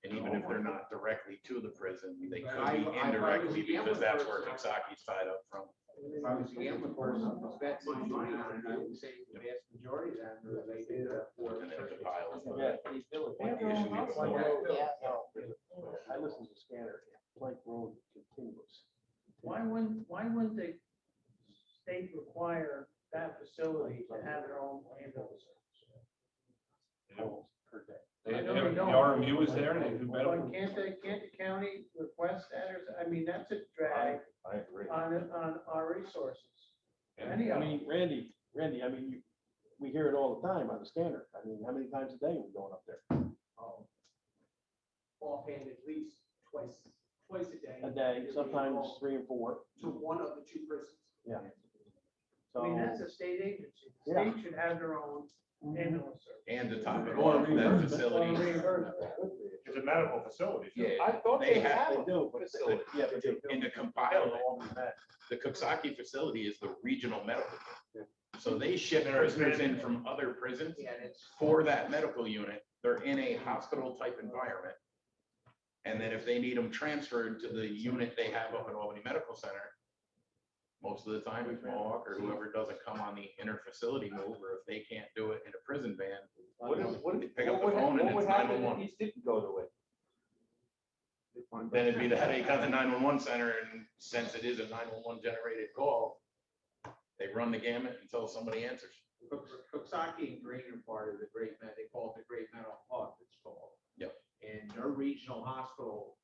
And even if they're not directly to the prison, they could I be was indirectly a gambling because that's where person. Coxsackie's tied up from. If I was a gambling person, I spent my money on it, I would say the vast majority of that are related to. And then it's a pile of. I listen to Scanner, Plank Road continuous. Why wouldn't the state require that facility to have their own ambulance Per day. They, I know the they don't. RMU is there and they do service? better. But can't the county request that, or, I mean, that's a drag I agree. on our resources. Yeah. Any I of them. mean, Randy, I mean, we hear it all the time on the Standard. I mean, how many times a day are we going up there? Offhand, at least twice a day. A day, sometimes 3 and 4. To one of the 2 prisons. Yeah. I mean, So, that's a state agency. The Yeah. state should have their own ambulance service. And to top it Or off, that reimbursement. facility. It's a medical facility. so- Yeah, I thought they they have- had they a do, but facility. yeah, but they do. And to compile it, All these men. the Coxsackie facility is the regional medical. unit. So they ship prisoners in from other prisons Yeah, and it's. for that medical unit. They're in a hospital type environment. And then if they need them transferred to the unit they have up at Albany Medical Center, most of the time, it's Mohawk or whoever doesn't come on the inter-facility move, or if they can't do it in a prison van, they pick up the phone and What would it's happen if 911. these didn't go to it? Then it'd be the headache on the 911 center, and since it is a 911 generated call, they run the gamut until somebody answers. Coxsackie and Green are part of the Great Med, they call it the Great Mental Hub, it's called. Yep. And their regional hospital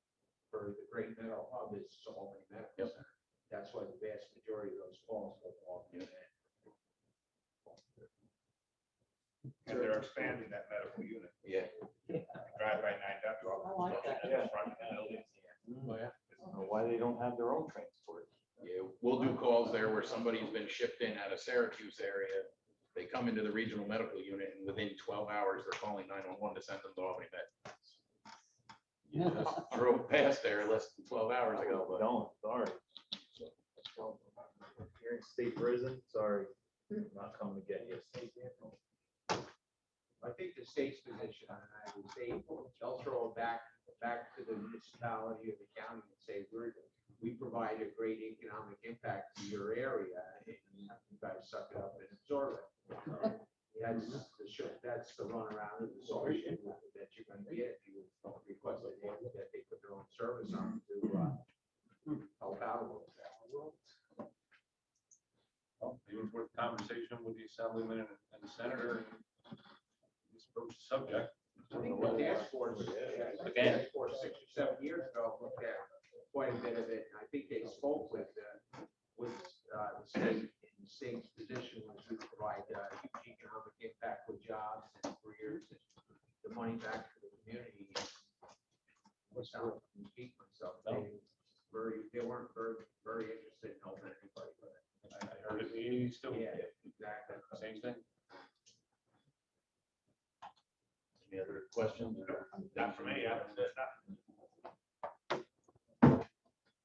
for the Great Mental Hub is Albany Medical Yep. Center. That's why the vast majority of those calls go to Albany. And they're expanding that medical unit. Yeah. Drive by 9W. I like that. Yeah. Front of the building. Why they don't have their own transport? Yeah, we'll do calls there where somebody's been shipped in out of Syracuse area They come into the regional medical unit and within 12 hours, they're calling 911 to send them to Albany Med. You just drove past there less than 12 hours ago, but Don't, sorry. You're in state prison, sorry, not coming to get you. I think the state's position on that is they'll throw it back to the municipality or the county and say, we provide a great economic impact to your area, and you guys suck it up and absorb it. That's the runaround of the solution that you're gonna get if you request that they put their own service on to help out a little bit. Well, maybe it's worth conversation with the assemblyman and the senator. Just approach the subject. I think the task force, Again. 6 or 7 years ago, looked at quite a bit of it, and I think they spoke with the state, and the state's position was to provide huge economic impact with jobs and careers, and the money back to the community. Was not speak myself, they weren't very interested in helping anybody, but. I heard it, he still, Yeah, exactly. same thing. any other questions? Not for me,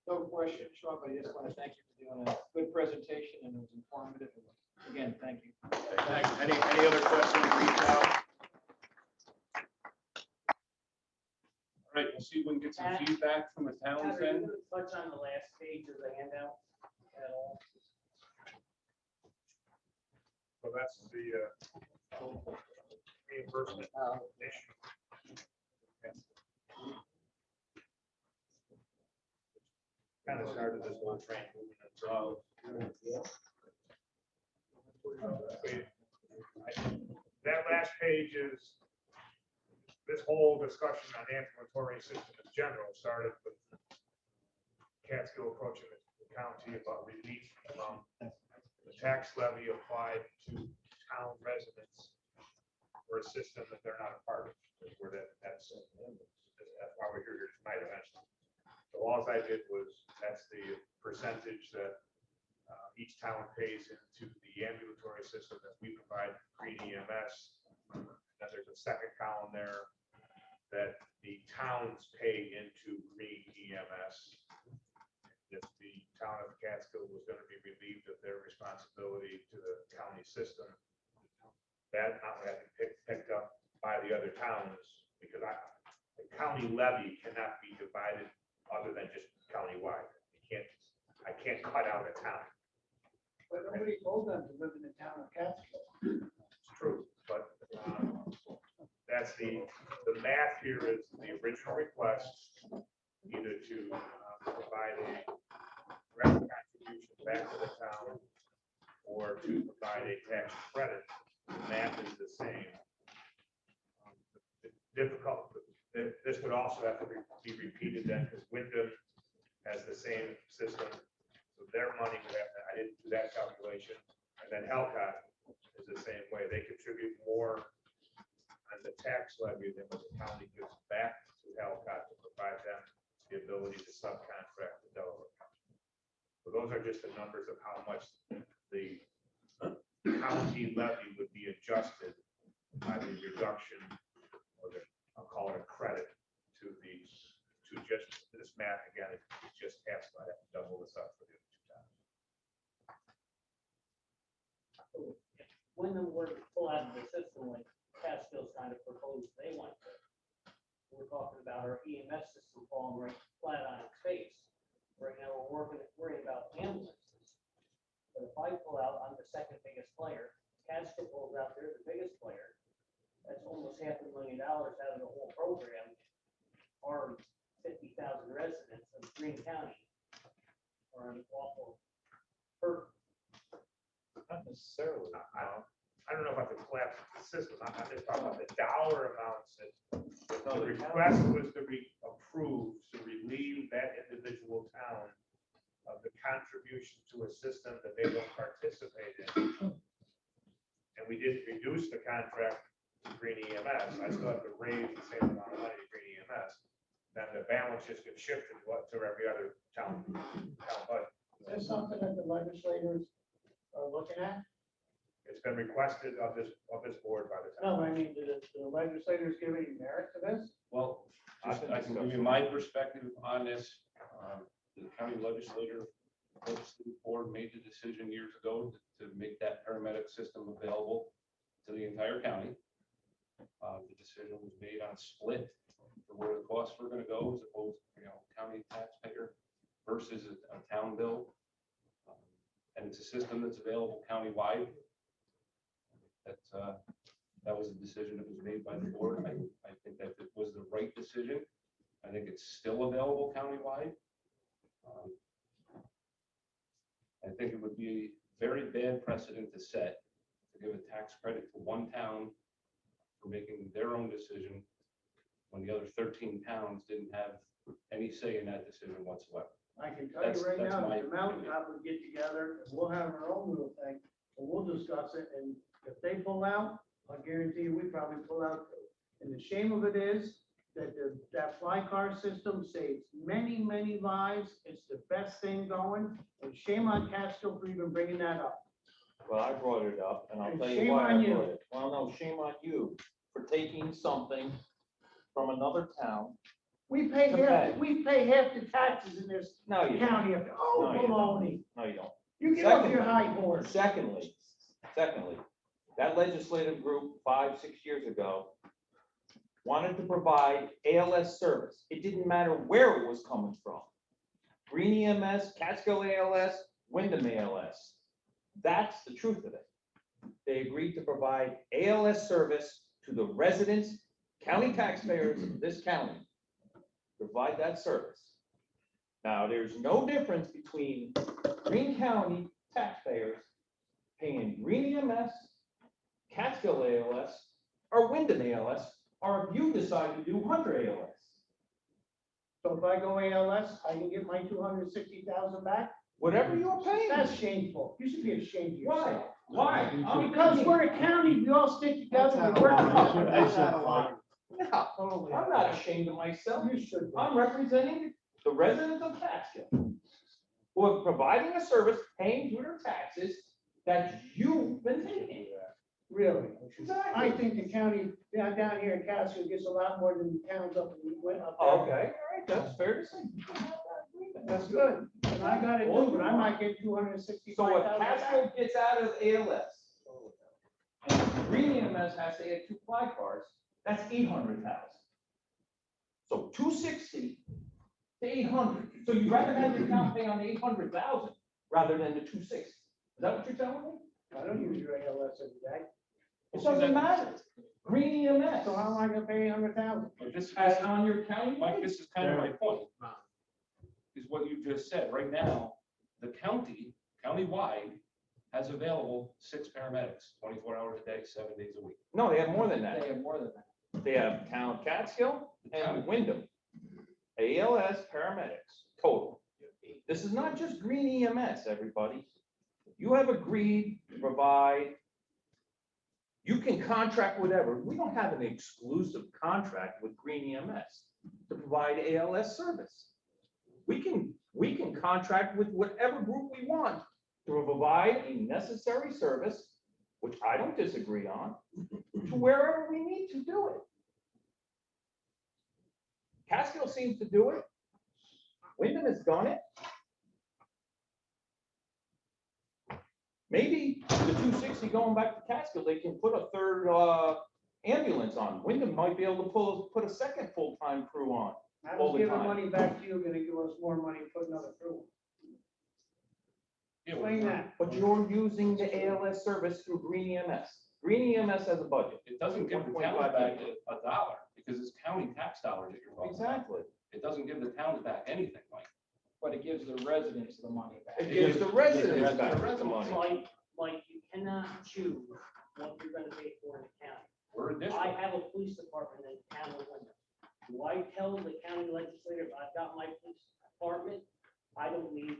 No question, Sean, but I just want to thank you for doing a good presentation and it was informative. Again, thank you. Thanks. Any other questions, reach out. All right, we'll see if we can get some feedback from the towns then. Touch on the last page of the handout at all. So that's the reimbursement issue. Kind of started this whole train moving. That last page is, this whole discussion on the ambulatory system in general started with Catskill approaching the county about relief from the tax levy applied to town residents for a system that they're not a part of. That's why we're here tonight eventually. So all I did was, that's the percentage that each town pays into the ambulatory system that we provide Green EMS. Then there's a second column there that the towns pay into Green EMS. If the town of Catskill was going to be relieved of their responsibility to the county system, that amount would have to be picked up by the other towns, because the county levy cannot be divided other than just countywide. I can't cut out a town. But nobody told them to live in the town of Catskill. It's true, but that's the math here is the original request, either to provide a direct contribution back to the town or to provide a tax credit. The math is the same. Difficult, this would also have to be repeated then, because Wyndham has the same system. So their money would have to, I didn't do that calculation. And then Elcott is the same way. They contribute more on the tax levy than what the county gives back to Elcott to provide them the ability to subcontract the Delaware County. So those are just the numbers of how much the county levy would be adjusted by the reduction, or I'll call it a credit to just this math again, it's just half, so I have to double this up for the other two times. When the word pull out of the system, like Catskill's kind of proposed they want to. We're talking about our EMS system falling right flat on its face. Right now, we're worrying about ambulances. But if I pull out, I'm the second biggest player. Catskill pulls out, they're the biggest player. That's almost $500,000 out of the whole program. Our 50,000 residents of Green County are an awful hurt. Not necessarily. I don't know about the collapse of the system. I'm just talking about the dollar amounts that the request was to be approved to relieve that individual town of the contribution to a system that they don't participate in. And we didn't reduce the contract to Green EMS. I still have to raise the same amount of money to Green EMS. Then the balance just gets shifted to every other town budget. Is this something that the legislators are looking at? It's been requested of this board by the No, town. I mean, did the legislators give any merit to this? Well, I can give you my perspective on this. The county legislative board made the decision years ago to make that paramedic system available to the entire county. The decision was made on split for where the costs were gonna go as opposed, county taxpayer versus a town bill. And it's a system that's available countywide. That was a decision that was made by the board. I think that it was the right decision. I think it's still available countywide. I think it would be a very bad precedent to set, to give a tax credit to one town for making their own decision when the other 13 towns didn't have any say in that decision whatsoever. I can tell you right That's now, my the mountaintop would get together, and we'll have our own little thing, and we'll discuss it, and if they pull out, I guarantee you, we probably pull out too. And the shame of it is that that fly car system saves many, many lives. It's the best thing going, and shame on Catskill for even bringing that up. Well, I brought it up, and I'll And tell shame you why I on you. brought it. Well, no, shame on you for taking something from another town. We pay Okay. half the taxes in this No, you don't. county. Oh, No, you don't. baloney. No, you don't. You get off your Secondly- high horse. Secondly, that legislative group 5-6 years ago wanted to provide ALS service. It didn't matter where it was coming from. Green EMS, Catskill ALS, Wyndham ALS. That's the truth of it. They agreed to provide ALS service to the residents, county taxpayers of this county. Provide that service. Now, there's no difference between Green County taxpayers paying Green EMS, Catskill ALS, or Wyndham ALS, or if you decide to do Hunter ALS. So if I go ALS, I can get my 260,000 back? Whatever you're paying. That's shameful. You should be ashamed of Why? yourself. Why? Because we're a county, we all stick together. we work together. No, I'm not ashamed of myself. You should. be. I'm representing the residents of Catskill who are providing a service, paying through their taxes that you've been taking. Really. Exactly. I think the county down here in Catskill gets a lot more than the towns up there. Okay, all right, that's fair to say. That's good. And I got it too, but I might get So if 265,000. Catskill gets out of ALS, and Green EMS has to add 2 fly cars, that's 800,000. So 260 to 800. So you'd rather have your town pay on the 800,000 rather than the 260. Is that what you're telling me? I don't use your ALS every day. It doesn't matter. Green EMS. So how am I gonna pay 800,000? But this As is, on your county. Mike, this is kind of my point. Is what you just said. Right now, the countywide has available 6 paramedics, 24 hours a day, 7 days a week. No, they have more than that. They have more than that. They have town of Catskill and Wyndham. ALS paramedics total. This is not just Green EMS, everybody. You have agreed to provide. You can contract whatever. We don't have an exclusive contract with Green EMS to provide ALS service. We can contract with whatever group we want to provide a necessary service, which I don't disagree on, to wherever we need to do it. Catskill seems to do it. Wyndham has done it. Maybe the 260 going back to Catskill, they can put a third ambulance on. Wyndham might be able to put a second full-time crew on. I All was the giving time. money back to you, gonna give us more money, put another crew. Yeah, Explain that. But you're using the ALS service through Green EMS. Green EMS has a budget. It doesn't give the 1.5 town back million. a dollar because it's county tax dollars that you're talking about. Exactly. It doesn't give the towns back anything, Mike. But it gives the residents the money back. It gives the residents back the residents. money. Mike, you cannot choose what you're gonna pay for in the county. We're a I district. have a police department in the town of Wyndham. Do I tell the county legislators I've got my police department? I don't need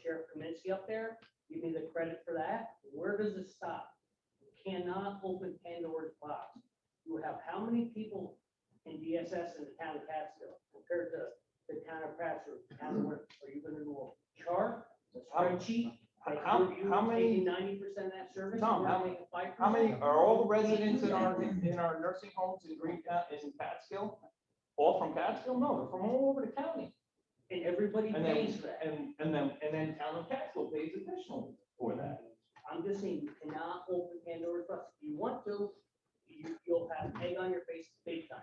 Sheriff Kaminsky up there. Give me the credit for that. Where does it stop? You cannot open Pandora's box. You have how many people in DSS in the town of Catskill compared to the town of Prattsburg, the town of Wyndham? Are you gonna do a chart, a spreadsheet? How many, 90% of that service? Tom, and we're how paying 5%? how many, are all the residents in our nursing homes in in Catskill? All from Catskill? No, they're from all over the county. And everybody And pays for that. then town of Catskill pays additional for that. I'm just saying, you cannot open Pandora's box. If you want to, you'll have egg on your face big time.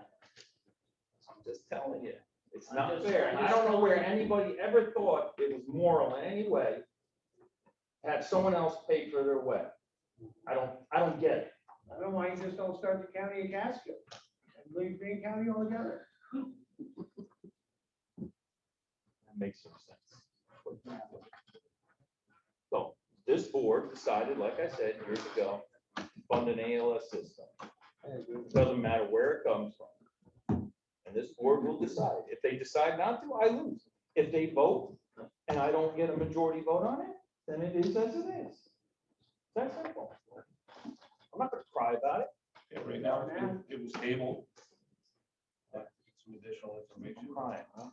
I'm just telling you, it's I'm not just- fair. I'm And I just don't know where telling you. anybody ever thought it was moral in any way to have someone else pay for their way. I don't get it. I don't know why you just don't start the county of Casco and leave Green County altogether. That makes some sense. So this board decided, like I said years ago, to fund an ALS system. It doesn't matter where it comes from. And this board will decide. If they decide not to, I lose. If they vote and I don't get a majority vote on it, then it is as it is. It's that simple. I'm not gonna cry about it. Yeah, right now, it was tabled. Some additional information. Crying, huh?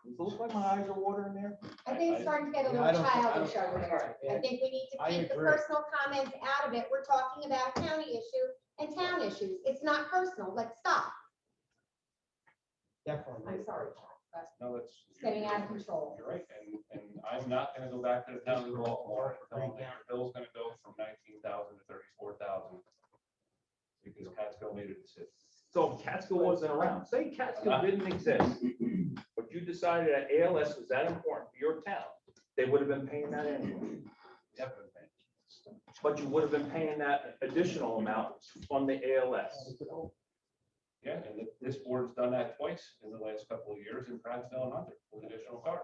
Does it look like my eyes are watering there? I think it's starting to get a Yeah, I little don't think- I childish don't- over there. yeah. I think we need to I keep the agree. personal comments out of it. We're talking about a county issue and town issues. It's not personal. Let's stop. Definitely. I'm sorry. That's No, it's. getting out of control. You're right, and I'm not gonna go back to the town of Baltimore and tell them that your bill's gonna go from 19,000 to 34,000. Because Catskill made a decision. So if Catskill wasn't around, say Catskill didn't exist, but you decided that ALS was that important for your town, they would have been paying that anyway. But you would have been paying that additional amount to fund the ALS. Yeah, and this board's done that twice in the last couple of years in Prattville and Hunter with additional cars.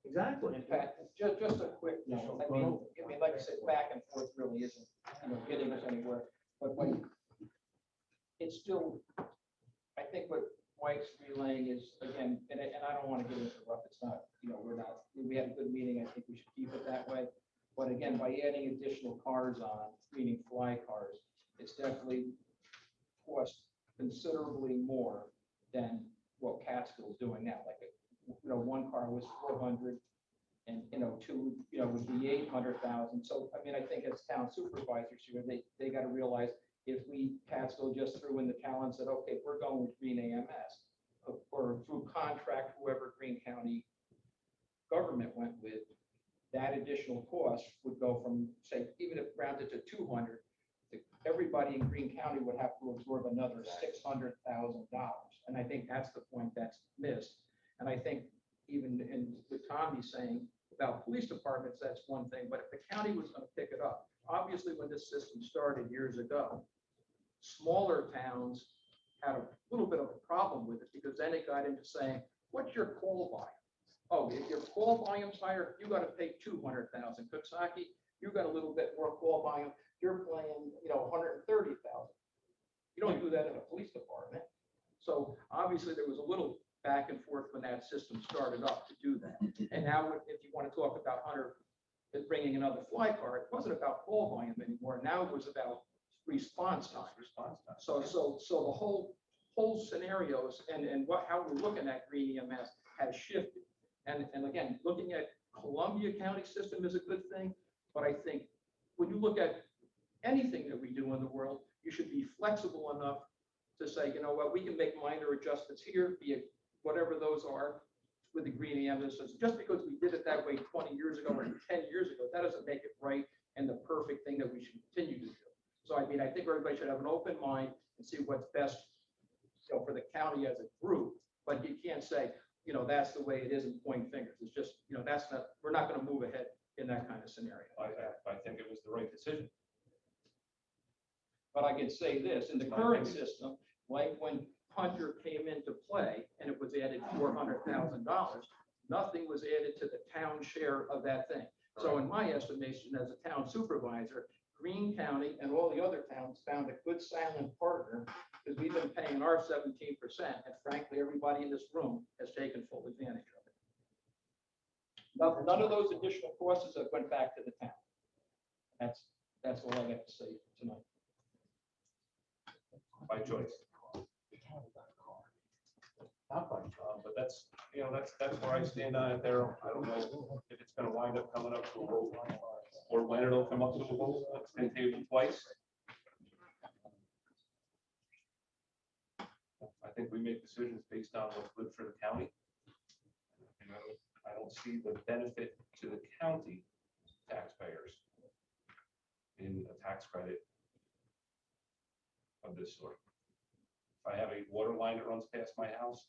Exactly. In fact, just a quick note, I mean, like I said, back and forth really isn't, getting us anywhere, but when it's still, I think what White's relaying is, again, and I don't want to get into rough, it's not, we had a good meeting, I think we should keep it that way. But again, by adding additional cars on, meaning fly cars, it's definitely cost considerably more than what Catskill's doing now, like, one car was 400 and, two, would be 800,000. So, I mean, I think as town supervisors here, they got to realize if we, Catskill just threw in the towel and said, okay, we're going with Green AMS, or through contract, whoever Green County government went with, that additional cost would go from, say, even if rounded to 200, everybody in Green County would have to absorb another $600,000. And I think that's the point that's missed. And I think even in what Tommy's saying about police departments, that's one thing, but if the county was going to pick it up, obviously when this system started years ago, smaller towns had a little bit of a problem with it because then it got into saying, what's your call volume? Oh, if your call volume's higher, you got to pay 200,000. Coxsackie, you got a little bit more call volume, you're playing, 130,000. You don't do that in a police department. So obviously there was a little back and forth when that system started up to do that. And now if you want to talk about Hunter bringing another fly car, it wasn't about call volume anymore. Now it was about response time. So the whole scenarios and how we're looking at Green EMS has shifted. And again, looking at Columbia County system is a good thing, but I think when you look at anything that we do in the world, you should be flexible enough to say, you know what, we can make minor adjustments here, be it whatever those are with the Green EMS system. Just because we did it that way 20 years ago or 10 years ago, that doesn't make it right and the perfect thing that we should continue to do. So I mean, I think everybody should have an open mind and see what's best, for the county as a group. But you can't say, that's the way it is and point fingers. It's just, we're not going to move ahead in that kind of scenario. I think it was the right decision. But I can say this, in the current system, like when Hunter came into play and it was added $400,000, nothing was added to the town share of that thing. So in my estimation, as a town supervisor, Greene County and all the other towns found a good silent partner because we've been paying our 17%. And frankly, everybody in this room has taken full advantage of it. None of those additional costs have went back to the town. That's all I have to say tonight. By choice. Not by But But that's, that's where I stand on it there. I don't know if it's gonna wind up coming up to a vote or when it'll come up to a vote. It's been tabled twice. I think we make decisions based on what's good for the county. I don't see the benefit to the county taxpayers in a tax credit of this sort. If I have a water line that runs past my house,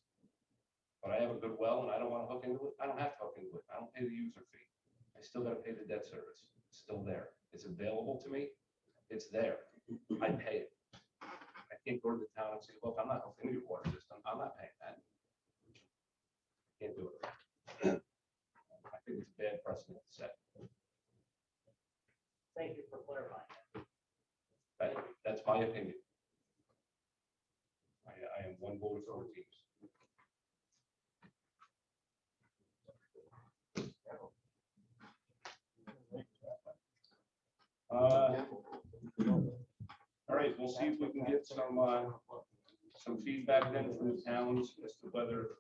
but I have a good well and I don't want to hook into it, I don't have to hook into it. I don't pay the user fee. I still got to pay the debt service. It's still there. It's available to me. It's there. I pay it. I can't go to the town and say, look, I'm not hooking into your water system. I'm not paying that. Can't do it. I think it's a bad precedent to set. Thank you for clarifying. That's my opinion. I am one vote for teams. All right, we'll see if we can get some feedback then from the towns as to whether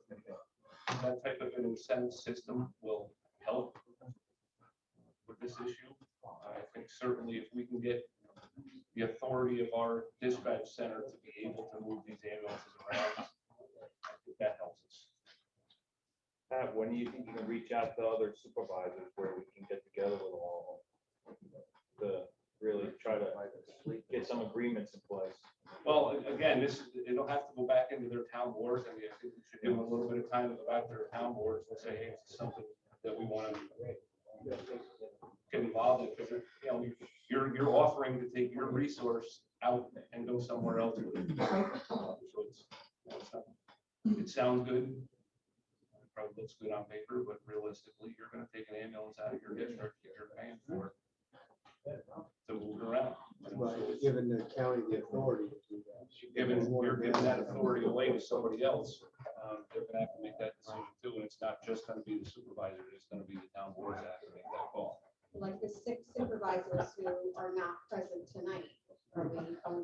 that type of an incentive system will help with this issue. I think certainly if we can get the authority of our dispatch center to be able to move these ambulances around, I think that helps us. Pat, when do you think you can reach out to other supervisors where we can get together with all of them to really try to get some agreements in place? Well, again, it'll have to go back into their town boards. I mean, I think we should give them a little bit of time to go back to their town boards and say, hey, it's something that we want to get involved in, because you're offering to take your resource out and go somewhere else with it. So it sounds good. It probably looks good on paper, but realistically, you're going to take an ambulance out of your district if you're paying for it to move it around. Right, giving the county the authority to do that. You're giving that authority away to somebody else. They're gonna have to make that decision too, and it's not just gonna be the supervisor, it's gonna be the town boards that have to make that call. Like the 6 supervisors who are not present tonight, are we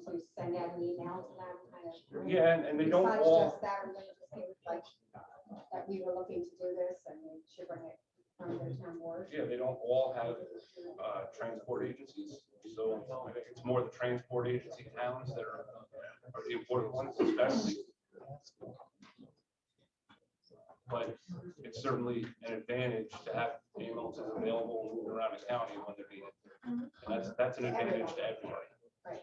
going to send out an email to them kind of? Yeah, and they don't Besides all, just that, we're gonna just give like, that we were looking to do this and we should bring it from their town board. yeah, they don't all have transport agencies. So I think it's more the transport agency towns that are the important ones, especially. But it's certainly an advantage to have ambulances available and moving around the county when they're needed. And that's an advantage to everybody. Right.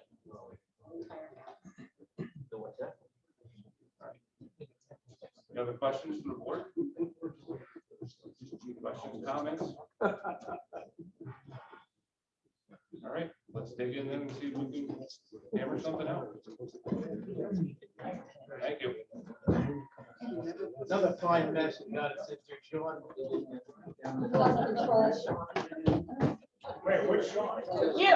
Any other questions from the board? Questions, comments? All right, let's dig in then and see if we can hammer something out. Thank you. Another fine mess you got it, Sister Sean. Wait, which Sean? You.